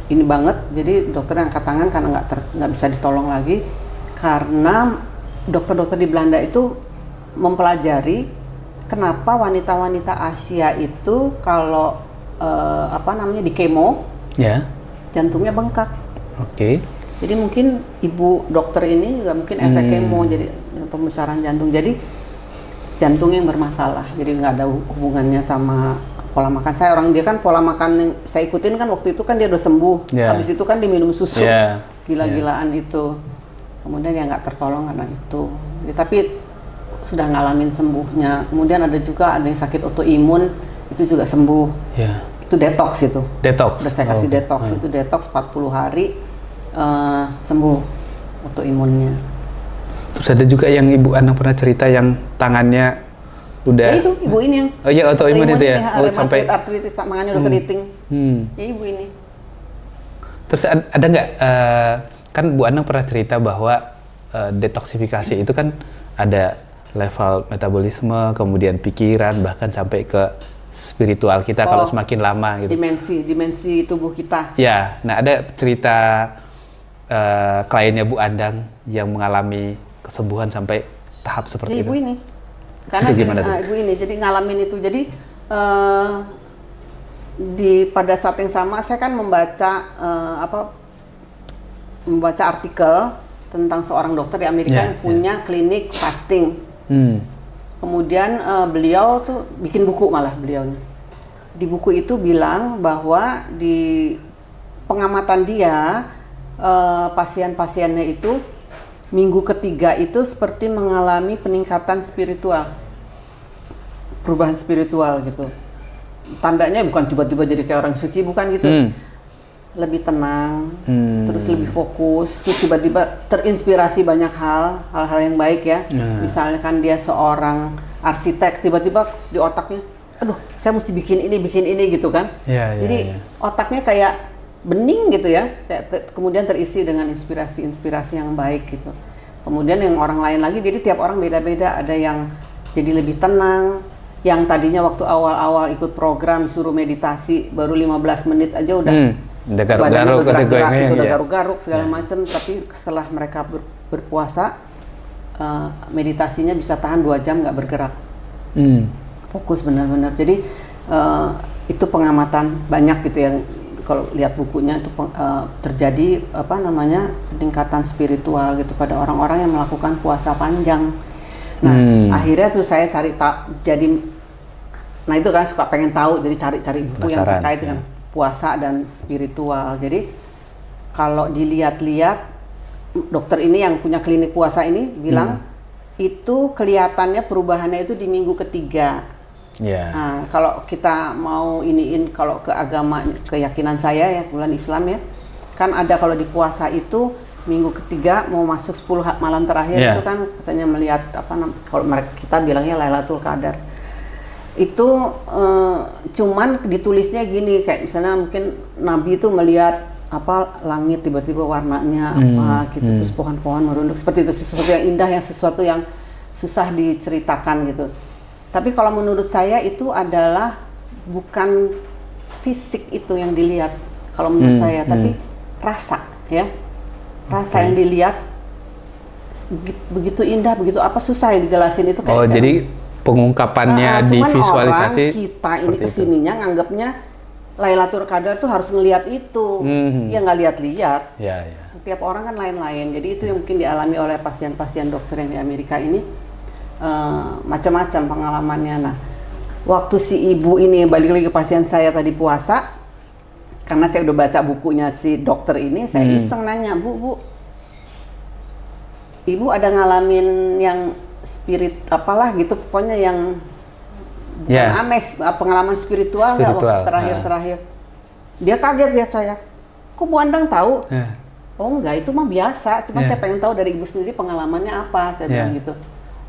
ini banget. Jadi dokter angkat tangan karena nggak bisa ditolong lagi, karena dokter-dokter di Belanda itu mempelajari kenapa wanita-wanita Asia itu kalau di kemo, jantungnya bengkak. Jadi mungkin ibu dokter ini juga mungkin efek kemo, jadi pembesaran jantung. Jadi jantung yang bermasalah. Jadi nggak ada hubungannya sama pola makan saya. Orang dia kan pola makan yang saya ikutin kan waktu itu kan dia udah sembuh. Habis itu kan dia minum susu. Gila-gilaan itu. Kemudian ya nggak tertolong karena itu. Ya, tapi sudah ngalamin sembuhnya. Kemudian ada yang sakit autoimun, itu juga sembuh. Itu detox itu. Udah saya kasih detox. Itu detox 40 hari sembuh autoimunnya. Terus ada juga yang Ibu Anang pernah cerita yang tangannya udah. Ya itu ibu ini yang. Oh iya, autoimun itu ya. Sampai artritis tangannya udah keriting. Ya ibu ini. Terus ada nggak? Kan Bu Anang pernah cerita bahwa detoksifikasi itu kan ada level metabolisme, kemudian pikiran, bahkan sampai ke spiritual kita kalau semakin lama gitu. Dimensi tubuh kita. Ya, nah ada cerita kliennya Bu Anang yang mengalami kesembuhan sampai tahap seperti itu. Ibu ini. Karena ibu ini jadi ngalamin itu. Jadi pada saat yang sama saya kan membaca artikel tentang seorang dokter di Amerika yang punya klinik fasting. Kemudian beliau tuh bikin buku malah beliaunya. Di buku itu bilang bahwa di pengamatan dia pasien-pasiennya itu minggu ketiga itu seperti mengalami peningkatan spiritual, perubahan spiritual gitu. Tandanya bukan tiba-tiba jadi kayak orang suci, bukan gitu. Lebih tenang, terus lebih fokus, terus tiba-tiba terinspirasi banyak hal-hal yang baik ya. Misalnya kan dia seorang arsitek, tiba-tiba di otaknya, aduh saya mesti bikin ini gitu kan. Jadi otaknya kayak bening gitu ya, kemudian terisi dengan inspirasi yang baik gitu. Kemudian yang orang lain lagi, jadi tiap orang beda-beda. Ada yang jadi lebih tenang, yang tadinya waktu awal-awal ikut program disuruh meditasi baru 15 menit aja udah badannya udah gerak-gerak gitu, udah garuk-garuk segala macam. Tapi setelah mereka berpuasa, meditasinya bisa tahan 2 jam nggak bergerak, fokus benar-benar. Jadi itu pengamatan banyak gitu yang kalau lihat bukunya itu terjadi peningkatan spiritual gitu pada orang-orang yang melakukan puasa panjang. Nah akhirnya tuh saya nah itu kan suka pengen tahu, jadi cari buku yang terkait dengan puasa dan spiritual. Jadi kalau dilihat-lihat, dokter ini yang punya klinik puasa ini bilang itu kelihatannya perubahannya itu di minggu ketiga. Nah, kalau kita mau kalau ke agama, keyakinan saya ya, bulan Islam ya, kan ada kalau di puasa itu minggu ketiga mau masuk 10 malam terakhir itu kan katanya melihat kalau kita bilangnya Lailatul Qadar. Itu cuman ditulisnya gini, kayak misalnya mungkin Nabi itu melihat langit tiba-tiba warnanya gitu, terus pohon-pohon merunduk seperti itu, sesuatu yang indah, sesuatu yang susah diceritakan gitu. Tapi kalau menurut saya itu adalah bukan fisik itu yang dilihat kalau menurut saya, tapi rasa ya. Rasa yang dilihat begitu indah, begitu susah yang dijelasin itu kayak. Jadi pengungkapannya di visualisasi. Orang kita ini kesininya nganggapnya Lailatul Qadar tuh harus ngelihat itu. Ya nggak lihat-lihat. Tiap orang kan lain-lain. Jadi itu yang mungkin dialami oleh pasien-pasien dokter yang di Amerika ini. Macam-macam pengalamannya. Nah, waktu si ibu ini balik lagi ke pasien saya tadi puasa, karena saya udah baca bukunya si dokter ini, saya iseng nanya, Bu, ibu ada ngalamin yang spirit apalah gitu, pokoknya yang aneh, pengalaman spiritual nggak waktu terakhir-terakhir? Dia kaget lihat saya, kok Bu Andang tahu? Oh enggak, itu mah biasa, cuma saya pengen tahu dari ibu sendiri pengalamannya apa, saya bilang gitu.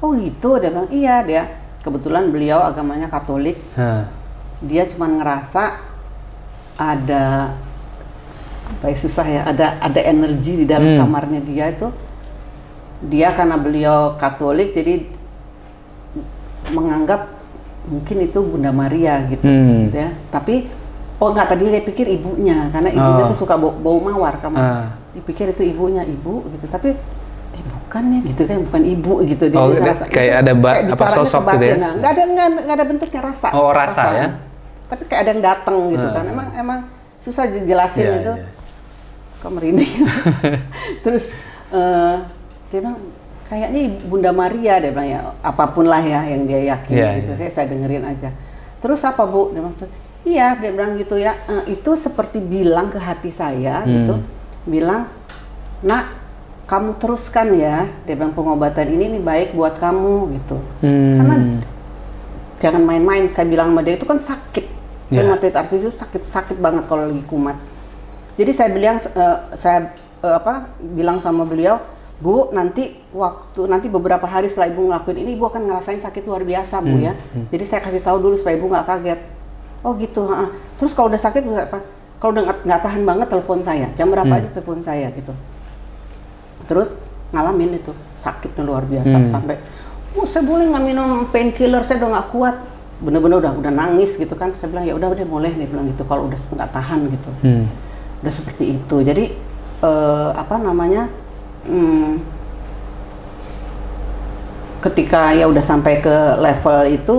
Oh gitu, dia bilang iya, dia kebetulan beliau agamanya Katolik. Dia cuma ngerasa ada susah ya, ada energi di dalam kamarnya dia itu. Dia karena beliau Katolik jadi menganggap mungkin itu Bunda Maria gitu ya. Tapi enggak, tadi dia pikir ibunya, karena ibunya tuh suka bau mawar kamar. Dipikir itu ibunya, ibu gitu. Tapi bukan ya gitu kan, bukan ibu gitu. Dia ngerasa kayak ada sosok gitu ya. Nah, nggak ada bentuknya, rasa. Rasa ya. Tapi kayak ada yang datang gitu kan. Emang susah dijelasin itu. Kok merinding. Terus dia bilang kayaknya Bunda Maria, dia bilang ya, apapun lah ya yang dia yakini gitu. Saya dengerin aja. Terus apa Bu? Dia bilang, iya, dia bilang gitu ya. Itu seperti bilang ke hati saya gitu, bilang, nak, kamu teruskan ya. Dia bilang pengobatan ini baik buat kamu gitu. Karena jangan main-main. Saya bilang sama dia itu kan sakit. Rheumatoid arthritis itu sakit banget kalau lagi kumat. Jadi saya bilang sama beliau, Bu, nanti beberapa hari setelah Ibu ngelakuin ini, Ibu akan ngerasain sakit luar biasa, Bu ya. Jadi saya kasih tahu dulu supaya Ibu nggak kaget. Oh gitu, Terus kalau udah sakit, kalau udah nggak tahan banget, telepon saya. Jam berapa aja telepon saya gitu. Terus ngalamin itu sakitnya luar biasa sampai, saya boleh nggak minum painkiller, saya udah nggak kuat. Bener-bener udah nangis gitu kan. Saya bilang ya udah boleh, dia bilang gitu. Kalau udah nggak tahan gitu, udah seperti itu. Jadi ketika ya udah sampai ke level itu,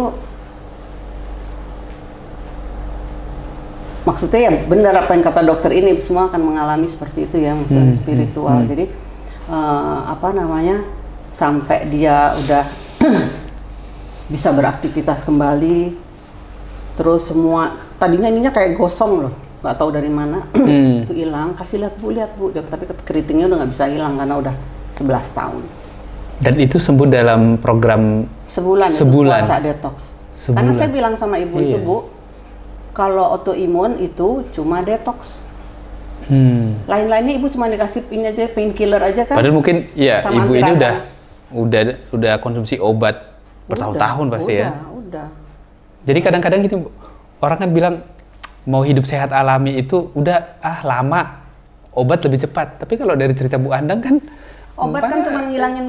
maksudnya ya benar apa yang kata dokter ini, semua akan mengalami seperti itu ya, masalah spiritual. Jadi sampai dia udah bisa beraktivitas kembali, terus semua tadinya ininya kayak gosong loh, nggak tahu dari mana itu hilang. Kasih lihat Bu, tapi keritingnya udah nggak bisa hilang karena udah 11 tahun. Dan itu sembuh dalam program sebulan. Itu puasa detox. Karena saya bilang sama ibu itu, Bu, kalau autoimun itu cuma detox. Lain-lainnya ibu cuma dikasih ini aja, painkiller aja kan. Padahal mungkin ya ibu ini udah konsumsi obat bertahun-tahun pasti ya. Udah. Jadi kadang-kadang gitu orang kan bilang mau hidup sehat alami itu udah lama, obat lebih cepat. Tapi kalau dari cerita Bu Andang kan obat kan cuma ngilangin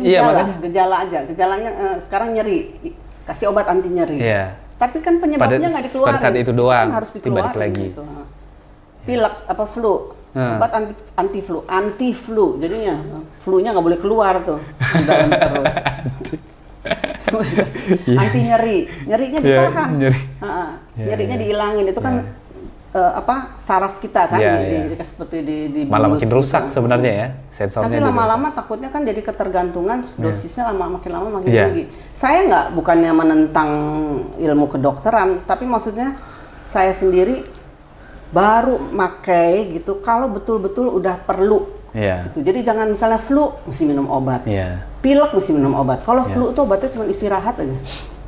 gejala aja. Gejalanya sekarang nyeri, kasih obat anti nyeri. Iya. Tapi kan penyebabnya nggak dikeluarin. Pada saat itu doang, kan harus dikeluarin lagi. Gitu. Pilek apa flu, obat anti flu. Jadinya flu-nya nggak boleh keluar tuh. Terus. Anti nyerinya ditahan. Nyerinya dihilangin. Itu kan saraf kita kan seperti di malah makin rusak sebenarnya ya sensornya. Nanti lama-lama takutnya kan jadi ketergantungan, dosisnya makin lama makin tinggi. Saya bukannya menentang ilmu kedokteran, tapi maksudnya saya sendiri baru makai gitu kalau betul-betul udah perlu gitu. Jadi jangan misalnya flu mesti minum obat, pilek mesti minum obat. Kalau flu itu obatnya cuma istirahat aja.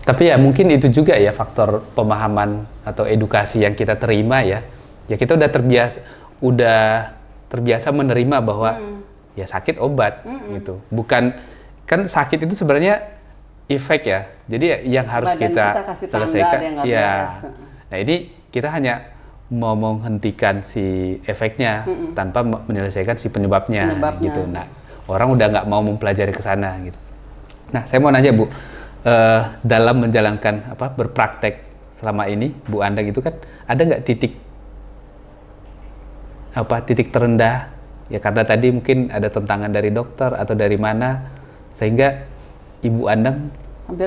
Tapi ya mungkin itu juga ya faktor pemahaman atau edukasi yang kita terima ya. Ya kita udah terbiasa menerima bahwa ya sakit obat gitu. Bukan kan sakit itu sebenarnya efek ya. Jadi yang harus kita selesaikan ya. Nah, ini kita hanya mau menghentikan si efeknya tanpa menyelesaikan si penyebabnya gitu. Nah, orang udah nggak mau mempelajari ke sana gitu. Nah, saya mau nanya Bu, dalam menjalankan berpraktek selama ini Bu Andang itu kan ada nggak titik terendah ya, karena tadi mungkin ada tentangan dari dokter atau dari mana sehingga Ibu Andang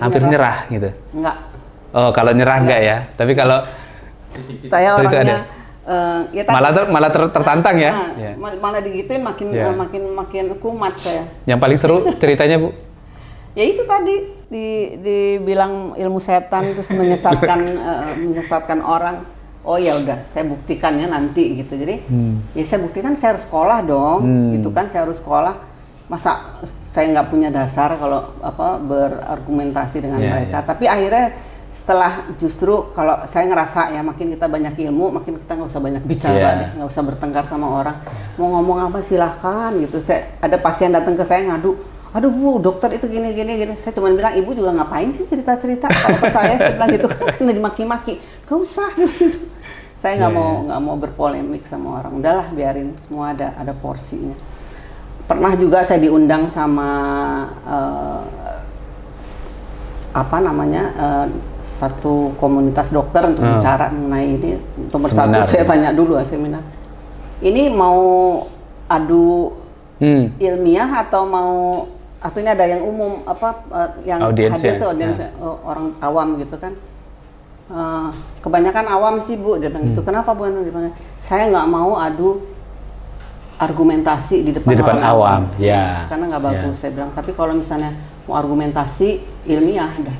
hampir nyerah gitu? Enggak. Oh, kalau nyerah enggak ya, tapi kalau saya orangnya malah tertantang ya. Malah digituin makin kumat saya. Yang paling seru ceritanya Bu? Ya itu tadi dibilang ilmu setan terus menyesatkan orang. Oh ya udah, saya buktikan ya nanti gitu. Jadi ya saya buktikan, saya harus sekolah dong, gitu kan, saya harus sekolah. Masa saya nggak punya dasar kalau berargumentasi dengan mereka. Tapi akhirnya setelah justru kalau saya ngerasa ya makin kita banyak ilmu, makin kita nggak usah banyak bicara deh, nggak usah bertengkar sama orang. Mau ngomong apa silahkan gitu. Ada pasien datang ke saya ngadu, aduh Bu, dokter itu gini. Saya cuma bilang, ibu juga ngapain sih cerita-cerita kalau ke saya bilang gitu kan, kena dimaki-maki. Gak usah gitu. Saya nggak mau berpolemik sama orang. Udahlah, biarin, semua ada porsinya. Pernah juga saya diundang sama satu komunitas dokter untuk bicara mengenai ini. Nomor satu saya tanya dulu seminar. Ini mau adu ilmiah atau ini ada yang umum yang hadir tuh audiens orang awam gitu kan. Kebanyakan awam sih Bu, dia bilang gitu. Kenapa Bu? Saya nggak mau adu argumentasi di depan orang awam. Ya. Karena nggak bagus. Saya bilang, tapi kalau misalnya mau argumentasi ilmiah dah.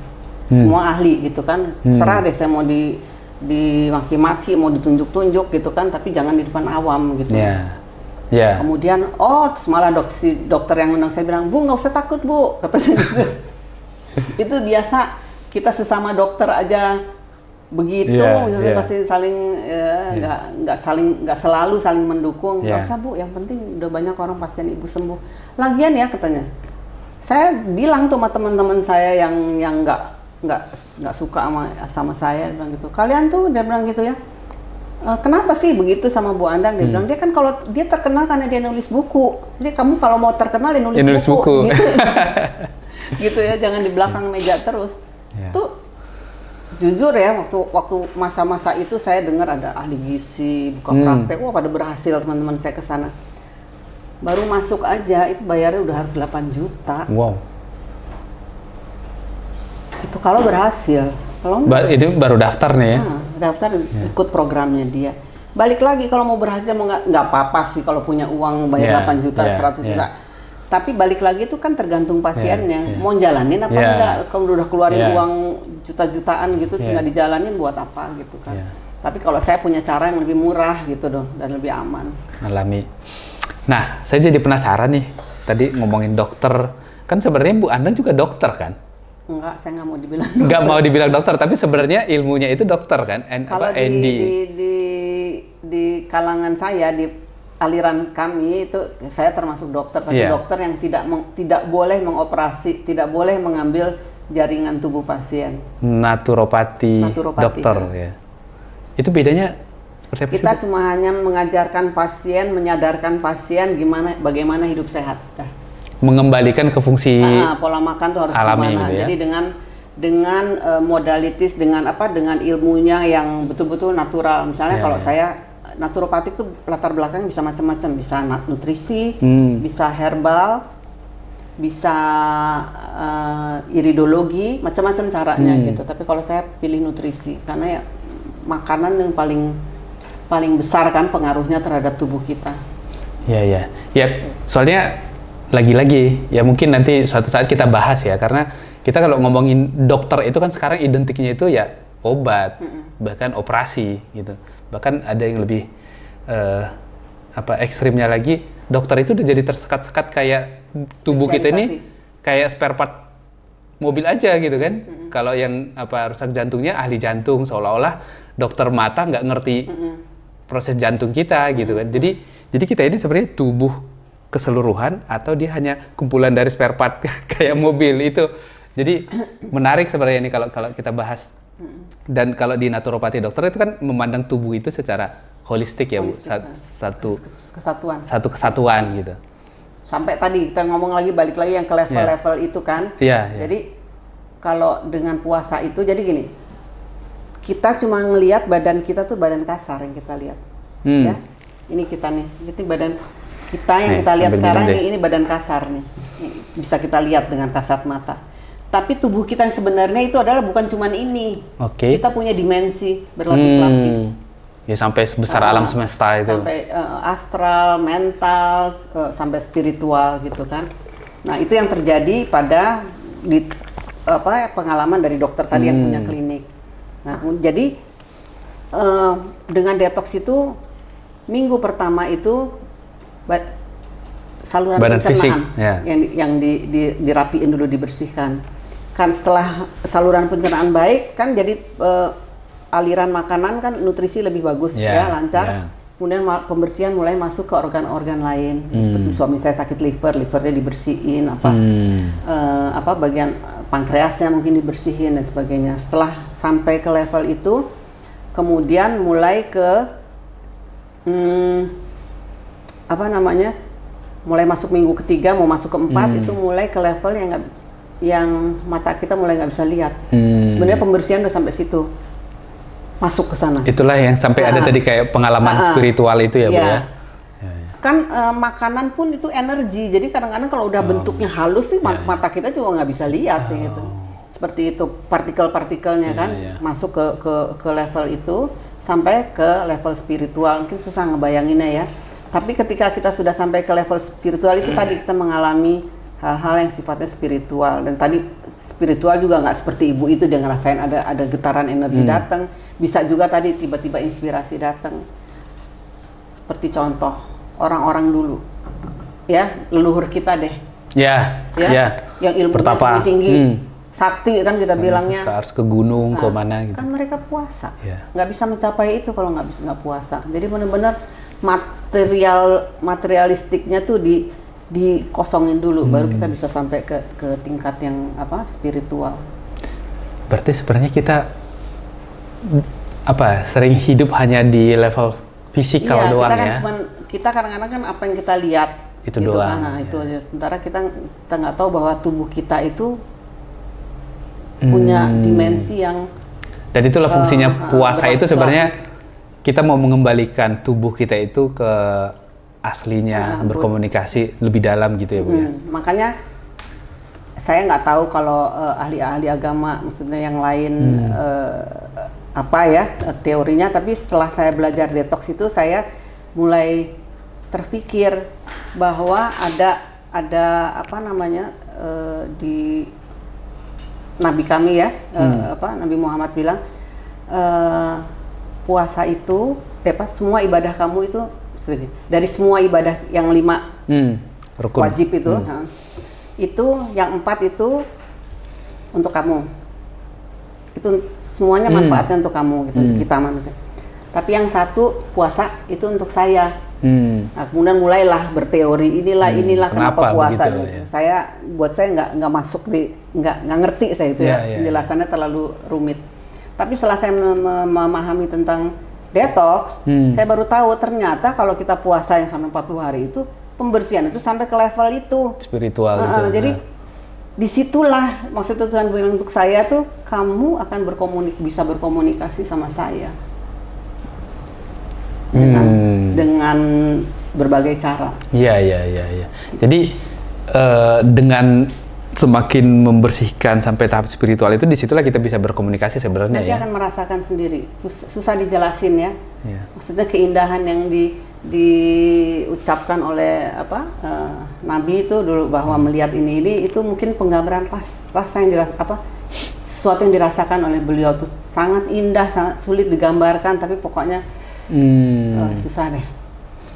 semua ahli gitu kan. Serah deh saya mau dimaki-maki, mau ditunjuk-tunjuk gitu kan, tapi jangan di depan awam gitu. Kemudian terus malah si dokter yang undang saya bilang, "Bu, nggak usah takut, Bu," katanya gitu. Itu biasa kita sesama dokter aja begitu, pasti saling nggak selalu saling mendukung. Nggak usah, Bu, yang penting udah banyak orang pasien ibu sembuh. Lagian ya katanya, saya bilang tuh sama teman-teman saya yang nggak suka sama saya, dia bilang gitu. Kalian tuh, dia bilang gitu ya. Kenapa sih begitu sama Bu Andang? Dia bilang, dia kan kalau dia terkenal karena dia nulis buku. Jadi kamu kalau mau terkenal ya nulis buku. Gitu. Gitu ya, jangan di belakang meja terus. Tuh jujur ya, waktu masa-masa itu saya dengar ada ahli gizi buka praktek, pada berhasil teman-teman saya ke sana. Baru masuk aja itu bayarnya udah harus 8 juta. Wow. Itu kalau berhasil. Kalau itu baru daftar nih ya? Daftar ikut programnya dia. Balik lagi kalau mau berhasil nggak apa-apa sih kalau punya uang bayar 8 juta, 100 juta. Tapi balik lagi itu kan tergantung pasiennya. Mau jalanin apa enggak? Kalau udah keluarin uang juta-jutaan gitu, terus nggak dijalanin buat apa gitu kan. Tapi kalau saya punya cara yang lebih murah gitu dong, dan lebih aman. Alami. Nah, saya jadi penasaran nih. Tadi ngomongin dokter, kan sebenarnya Bu Andang juga dokter kan? Enggak, saya nggak mau dibilang dokter. Nggak mau dibilang dokter, tapi sebenarnya ilmunya itu dokter kan? Kalau di kalangan saya, di aliran kami itu saya termasuk dokter, tapi dokter yang tidak boleh mengoperasi, tidak boleh mengambil jaringan tubuh pasien. Naturopati dokter ya. Itu bedanya seperti apa? Kita cuma hanya mengajarkan pasien, menyadarkan pasien bagaimana hidup sehat. Mengembalikan ke fungsi pola makan tuh harus alami gimana. Gitu ya? Jadi dengan modalitas, dengan ilmunya yang betul-betul natural. Misalnya kalau saya naturopatik tuh latar belakangnya bisa macam-macam, bisa nutrisi, bisa herbal, bisa iridologi, macam-macam caranya gitu. Tapi kalau saya pilih nutrisi karena ya makanan yang paling besar kan pengaruhnya terhadap tubuh kita. Ya, soalnya lagi-lagi ya mungkin nanti suatu saat kita bahas ya, karena kita kalau ngomongin dokter itu kan sekarang identiknya itu ya obat, bahkan operasi gitu. Bahkan ada yang lebih ekstrimnya lagi, dokter itu udah jadi tersekat-sekat kayak tubuh kita ini kayak spare part mobil aja gitu kan. Kalau yang rusak jantungnya ahli jantung, seolah-olah dokter mata nggak ngerti proses jantung kita gitu kan. Jadi kita ini sebenarnya tubuh keseluruhan atau dia hanya kumpulan dari spare part kayak mobil itu. Jadi menarik sebenarnya ini kalau kita bahas. Dan kalau di naturopati dokter itu kan memandang tubuh itu secara holistik ya Bu, satu kesatuan gitu. Sampai tadi kita ngomong balik lagi yang ke level-level itu kan. Jadi kalau dengan puasa itu jadi gini, kita cuma ngelihat badan kita tuh badan kasar yang kita lihat. Ya, ini kita nih, ini badan kita yang kita lihat sekarang ini badan kasar nih, bisa kita lihat dengan kasat mata. Tapi tubuh kita yang sebenarnya itu adalah bukan cuma ini. Kita punya dimensi berlapis-lapis. Ya sampai sebesar alam semesta itu. Sampai astral, mental, sampai spiritual gitu kan. Nah itu yang terjadi pada pengalaman dari dokter tadi yang punya klinik. Nah jadi dengan detox itu minggu pertama itu saluran pencernaan yang dirapiin dulu, dibersihkan. Kan setelah saluran pencernaan baik kan jadi aliran makanan kan nutrisi lebih bagus lancar. Kemudian pembersihan mulai masuk ke organ-organ lain. Seperti suami saya sakit livernya dibersihin, bagian pankreasnya mungkin dibersihin dan sebagainya. Setelah sampai ke level itu, kemudian mulai ke mulai masuk minggu ketiga mau masuk ke 4 itu mulai ke level yang mata kita mulai nggak bisa lihat. Sebenarnya pembersihan udah sampai situ, masuk ke sana. Itulah yang sampai ada tadi kayak pengalaman spiritual itu ya Bu ya. Kan makanan pun itu energi, jadi kadang-kadang kalau udah bentuknya halus sih mata kita juga nggak bisa lihat gitu. Seperti itu partikel-partikelnya kan masuk ke level itu sampai ke level spiritual. Mungkin susah ngebayanginnya ya. Tapi ketika kita sudah sampai ke level spiritual itu tadi kita mengalami hal-hal yang sifatnya spiritual, dan tadi spiritual juga nggak seperti ibu itu, dia ngerasain ada getaran energi datang. Bisa juga tadi tiba-tiba inspirasi datang. Seperti contoh orang-orang dulu, ya leluhur kita deh. Ya. Yang ilmunya tinggi, sakti kan kita bilangnya. Harus ke gunung, ke mana gitu. Kan mereka puasa, nggak bisa mencapai itu kalau nggak puasa. Jadi benar-benar materialistiknya tuh dikosongin dulu, baru kita bisa sampai ke tingkat yang spiritual. Berarti sebenarnya kita sering hidup hanya di level fisikal doang ya. Kita kadang-kadang kan apa yang kita lihat itu doang. Itu aja. Sementara kita nggak tahu bahwa tubuh kita itu punya dimensi yang. Dan itulah fungsinya puasa itu sebenarnya kita mau mengembalikan tubuh kita itu ke aslinya, berkomunikasi lebih dalam gitu ya Bu ya. Makanya saya nggak tahu kalau ahli-ahli agama, maksudnya yang lain teorinya, tapi setelah saya belajar detox itu saya mulai terpikir bahwa ada di Nabi kami ya, Nabi Muhammad bilang puasa itu semua ibadah kamu itu dari semua ibadah yang 5 wajib itu, itu yang 4 itu untuk kamu, itu semuanya manfaatnya untuk kamu gitu, untuk kita manusia. Tapi yang 1 puasa itu untuk saya. Nah, kemudian mulailah berteori inilah kenapa puasa gitu. Ya. Buat saya nggak masuk nggak ngerti saya itu penjelasannya terlalu rumit. Tapi setelah saya memahami tentang detox, saya baru tahu ternyata kalau kita puasa yang sampai 40 hari itu pembersihan itu sampai ke level itu spiritual gitu. Jadi disitulah maksudnya Tuhan bilang untuk saya tuh, kamu akan bisa berkomunikasi sama saya dengan berbagai cara. Iya. Jadi dengan semakin membersihkan sampai tahap spiritual itu, disitulah kita bisa berkomunikasi sebenarnya. Nanti akan merasakan sendiri, susah dijelasin ya. Maksudnya keindahan yang diucapkan oleh Nabi itu dulu, bahwa melihat ini itu mungkin penggambaran rasa yang sesuatu yang dirasakan oleh beliau tuh sangat indah, sangat sulit digambarkan, tapi pokoknya susah deh.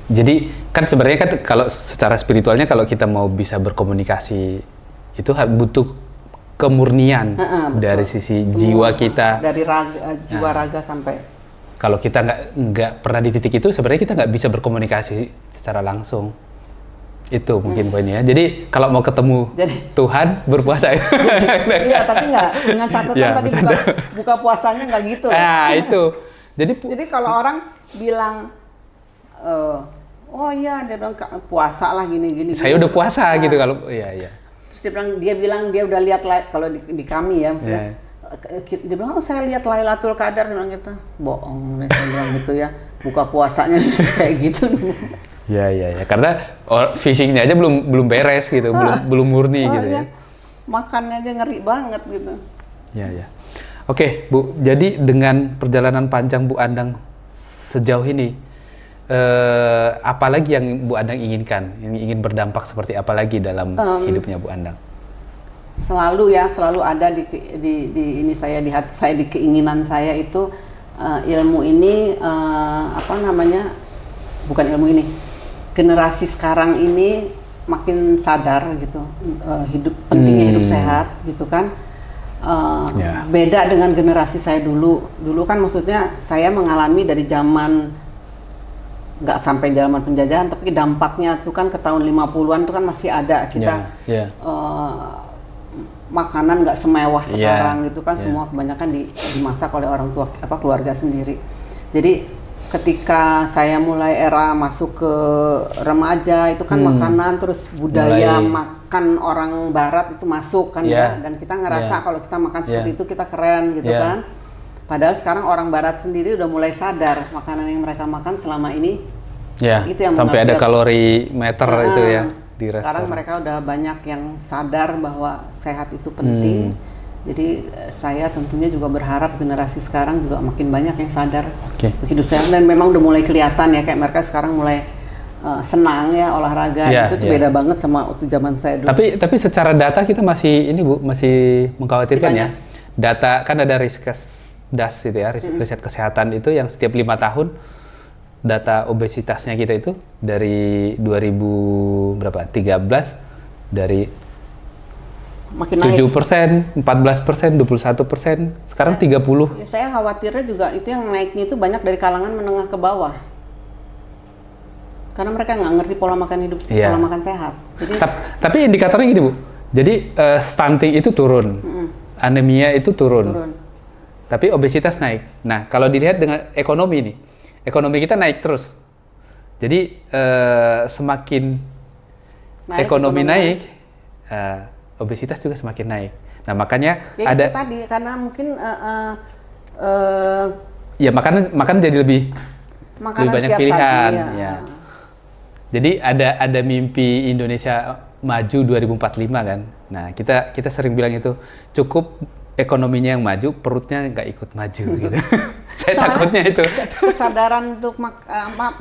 Jadi kan sebenarnya kan kalau secara spiritualnya, kalau kita mau bisa berkomunikasi itu butuh kemurnian dari sisi jiwa kita, dari jiwa raga sampai. Kalau kita nggak pernah di titik itu, sebenarnya kita nggak bisa berkomunikasi secara langsung. Itu mungkin poinnya. Jadi kalau mau ketemu Tuhan, berpuasa. Iya, tapi nggak dengan catatan tadi buka puasanya nggak gitu. Itu. Jadi kalau orang bilang, oh iya, dia bilang puasa lah gini. Saya udah puasa gitu kalau, iya. Dia bilang dia udah lihat kalau di kami ya, maksudnya dia bilang saya lihat Lailatul Qadar, dia bilang gitu. Bohong, dia bilang gitu ya, buka puasanya kayak gitu. Iya, karena fisiknya aja belum beres gitu, belum murni gitu ya. Makannya aja ngeri banget gitu. Iya. Oke, Bu. Jadi dengan perjalanan panjang Bu Andang sejauh ini, apa lagi yang Bu Andang inginkan? Yang ingin berdampak seperti apa lagi dalam hidupnya Bu Andang? Selalu ada di ini saya, di hati saya, di keinginan saya itu ilmu ini bukan ilmu ini. Generasi sekarang ini makin sadar gitu, pentingnya hidup sehat gitu kan. Beda dengan generasi saya dulu. Dulu kan maksudnya saya mengalami dari zaman nggak sampai zaman penjajahan, tapi dampaknya tuh kan ke tahun 50-an tuh kan masih ada kita makanan nggak semewah sekarang gitu kan, semua kebanyakan dimasak oleh orang tua keluarga sendiri. Jadi ketika saya mulai era masuk ke remaja itu kan makanan terus budaya makan orang barat itu masuk kan dan kita ngerasa kalau kita makan seperti itu kita keren gitu kan. Padahal sekarang orang barat sendiri udah mulai sadar makanan yang mereka makan selama ini itu yang sampai ada kalori meter itu ya di restoran. Sekarang mereka udah banyak yang sadar bahwa sehat itu penting. Jadi saya tentunya juga berharap generasi sekarang juga makin banyak yang sadar untuk hidup sehat, dan memang udah mulai kelihatan ya, kayak mereka sekarang mulai senang ya olahraga, itu tuh beda banget sama waktu zaman saya dulu. Tapi secara data kita masih ini Bu, masih mengkhawatirkan ya. Data kan ada Riskesdas itu ya, riset kesehatan itu yang setiap 5 tahun data obesitasnya kita itu dari 2013 dari makin 7%, 14%, 21%, sekarang 30%. Ya, saya khawatirnya juga itu yang naiknya itu banyak dari kalangan menengah ke bawah. Karena mereka nggak ngerti pola makan hidup, pola makan sehat. Jadi, tapi indikatornya gini Bu, jadi stunting itu turun, anemia itu turun, tapi obesitas naik. Nah kalau dilihat dengan ekonomi nih, ekonomi kita naik terus. Jadi semakin ekonomi naik, obesitas juga semakin naik. Nah makanya ya ada itu tadi karena mungkin ya makan jadi lebih banyak pilihan. Ya. Jadi ada mimpi Indonesia maju 2045 kan. Nah kita sering bilang itu cukup ekonominya yang maju, perutnya nggak ikut maju gitu. Saya takutnya itu. Kesadaran untuk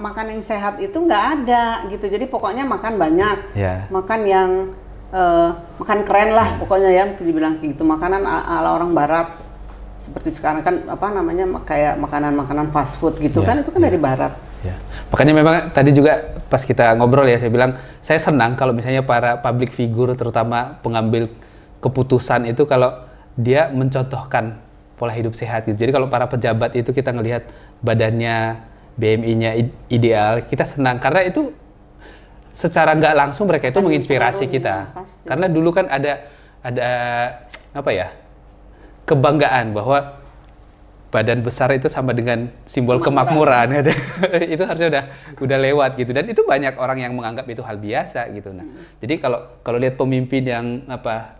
makan yang sehat itu nggak ada gitu. Jadi pokoknya makan banyak, makan yang makan keren lah pokoknya ya, mesti dibilang gitu. Makanan ala orang barat seperti sekarang kan kayak makanan fast food gitu kan, itu kan dari barat. Ya. Makanya memang tadi juga pas kita ngobrol ya, saya bilang saya senang kalau misalnya para public figure terutama pengambil keputusan itu kalau dia mencontohkan pola hidup sehat gitu. Jadi kalau para pejabat itu kita ngelihat badannya, BMI-nya ideal, kita senang karena itu secara nggak langsung mereka itu menginspirasi kita. Karena dulu kan ada apa ya, kebanggaan bahwa badan besar itu sama dengan simbol kemakmuran. Itu harusnya udah lewat gitu, dan itu banyak orang yang menganggap itu hal biasa gitu. Nah, jadi kalau lihat pemimpin yang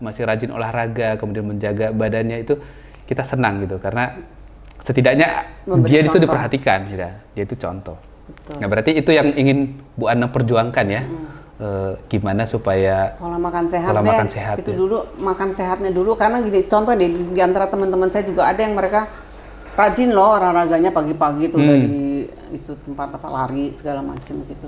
masih rajin olahraga kemudian menjaga badannya, itu kita senang gitu karena setidaknya dia itu diperhatikan gitu. Dia itu contoh. Betul. Nah, berarti itu yang ingin Bu Anang perjuangkan ya. Gimana supaya pola makan sehat itu dulu, makan sehatnya dulu, karena gini contoh di antara teman-teman saya juga ada yang mereka rajin loh olahraganya pagi-pagi tuh dari itu tempat lari segala macam gitu.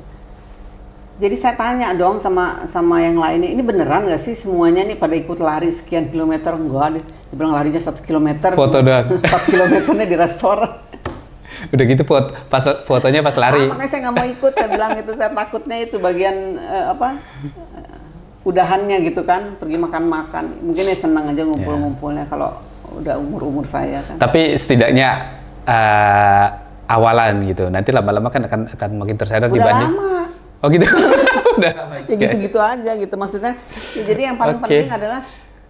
Jadi saya tanya dong sama yang lainnya, ini beneran nggak sih semuanya nih pada ikut lari sekian kilometer? Enggak, dia bilang larinya 1 kilometer, foto doang. 4 kilometernya di restoran. Udah gitu fotonya pas lari. Makanya saya nggak mau ikut, saya bilang itu, saya takutnya itu bagian udahannya gitu kan, pergi makan-makan. Mungkin ya senang aja ngumpul-ngumpulnya kalau udah umur saya kan. Tapi setidaknya awalan gitu. Nanti lama-lama kan akan makin tersadar dibanding. Lama. Oh gitu. Udah. Ya gitu-gitu aja gitu. Maksudnya ya, jadi yang paling penting adalah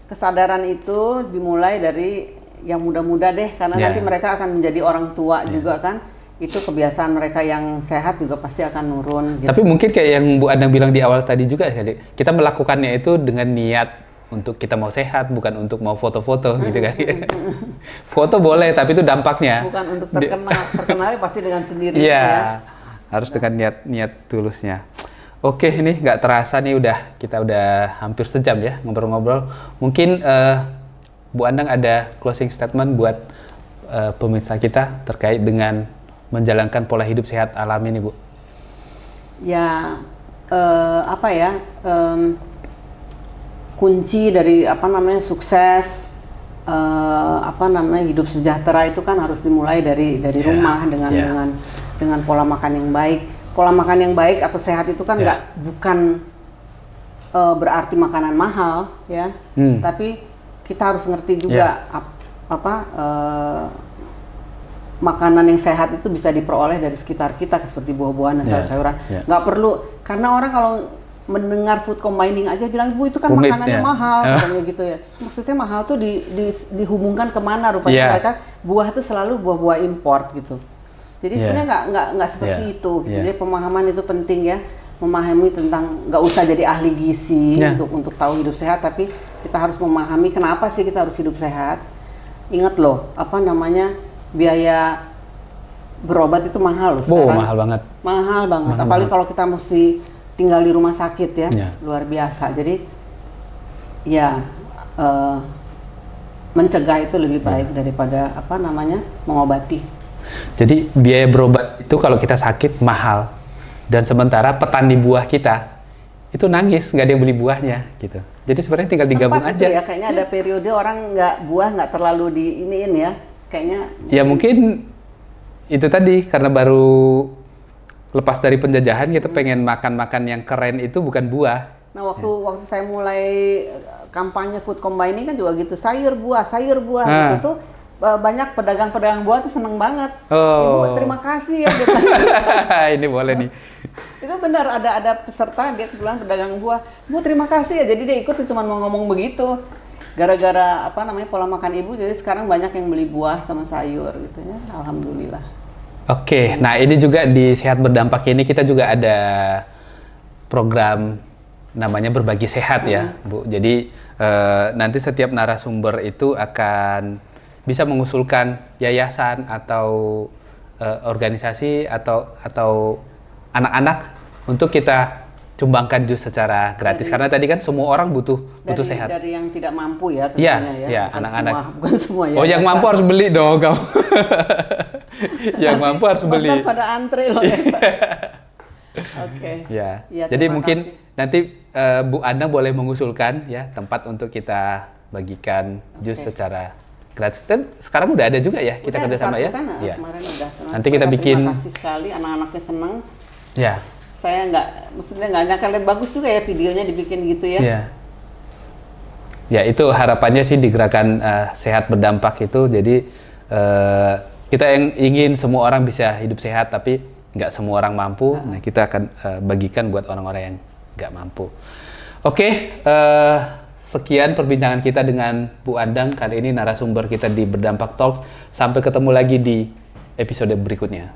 kesadaran itu dimulai dari yang muda-muda deh, karena nanti mereka akan menjadi orang tua juga kan. Itu kebiasaan mereka yang sehat juga pasti akan nurun gitu. Tapi mungkin kayak yang Bu Anang bilang di awal tadi juga, kita melakukannya itu dengan niat untuk kita mau sehat, bukan untuk mau foto-foto gitu kan. Foto boleh, tapi itu dampaknya. Bukan untuk terkenal pasti dengan sendirinya ya. Harus dengan niat tulusnya. Oke, ini nggak terasa nih kita udah hampir sejam ya ngobrol-ngobrol. Mungkin Bu Anang ada closing statement buat pemirsa kita terkait dengan menjalankan pola hidup sehat alami nih Bu. Ya, kunci dari sukses hidup sejahtera itu kan harus dimulai dari rumah dengan pola makan yang baik. Pola makan yang baik atau sehat itu kan bukan berarti makanan mahal ya, tapi kita harus ngerti juga makanan yang sehat itu bisa diperoleh dari sekitar kita seperti buah-buahan dan sayur-sayuran. Nggak perlu, karena orang kalau mendengar food combining aja bilang, Bu itu kan makanannya mahal, katanya gitu ya. Maksudnya mahal tuh dihubungkan kemana? Rupanya mereka buah itu selalu buah-buah import gitu. Jadi sebenarnya nggak seperti itu. Gitu. Jadi pemahaman itu penting ya, memahami tentang, nggak usah jadi ahli gizi untuk tahu hidup sehat, tapi kita harus memahami kenapa sih kita harus hidup sehat. Ingat loh, biaya berobat itu mahal loh sekarang. Mahal banget. Mahal banget. Apalagi kalau kita mesti tinggal di rumah sakit ya, luar biasa. Jadi mencegah itu lebih baik daripada mengobati. Jadi biaya berobat itu kalau kita sakit mahal, Dan sementara petani buah kita itu nangis, nggak ada yang beli buahnya gitu. Jadi sebenarnya tinggal digabung aja. Ya, kayaknya ada periode orang nggak terlalu diiniin ya, kayaknya. Ya mungkin itu tadi karena baru lepas dari penjajahan kita pengen makan yang keren itu bukan buah. Nah waktu saya mulai kampanye food combining kan juga gitu, sayur buah gitu tuh. Banyak pedagang-pedagang buah tuh seneng banget. Ibu terima kasih ya. Ini boleh nih. Itu benar, ada peserta dia bilang pedagang buah, Bu terima kasih ya. Jadi dia ikut cuma mau ngomong begitu. Gara-gara pola makan ibu, jadi sekarang banyak yang beli buah sama sayur gitu ya. Alhamdulillah. Oke, nah ini juga di Sehat Berdampak ini kita juga ada program namanya Berbagi Sehat ya, Bu. Jadi nanti setiap narasumber itu akan bisa mengusulkan yayasan atau organisasi atau anak-anak untuk kita sumbangkan jus secara gratis karena tadi kan semua orang butuh sehat. Dari yang tidak mampu ya tentunya ya anak-anak. Bukan semua ya. Oh, yang mampu harus beli dong kamu. Yang mampu harus beli. Pada antre loh ya. Oke. Ya. Jadi mungkin nanti Bu Andang boleh mengusulkan ya tempat untuk kita bagikan jus secara gratis. Dan sekarang udah ada juga ya kita kerjasama ya. Kan, ya. Kemarin udah. Nanti kita bikin. Terima kasih sekali, anak-anaknya senang. Ya. Saya maksudnya nggak nyangka lihat bagus juga ya videonya dibikin gitu ya. Ya. Ya itu harapannya sih di gerakan Sehat Berdampak itu. Jadi kita yang ingin semua orang bisa hidup sehat, tapi nggak semua orang mampu. Nah kita akan bagikan buat orang-orang yang nggak mampu. Oke. Sekian perbincangan kita dengan Bu Andang kali ini narasumber kita di Berdampak Talks. Sampai ketemu lagi di episode berikutnya.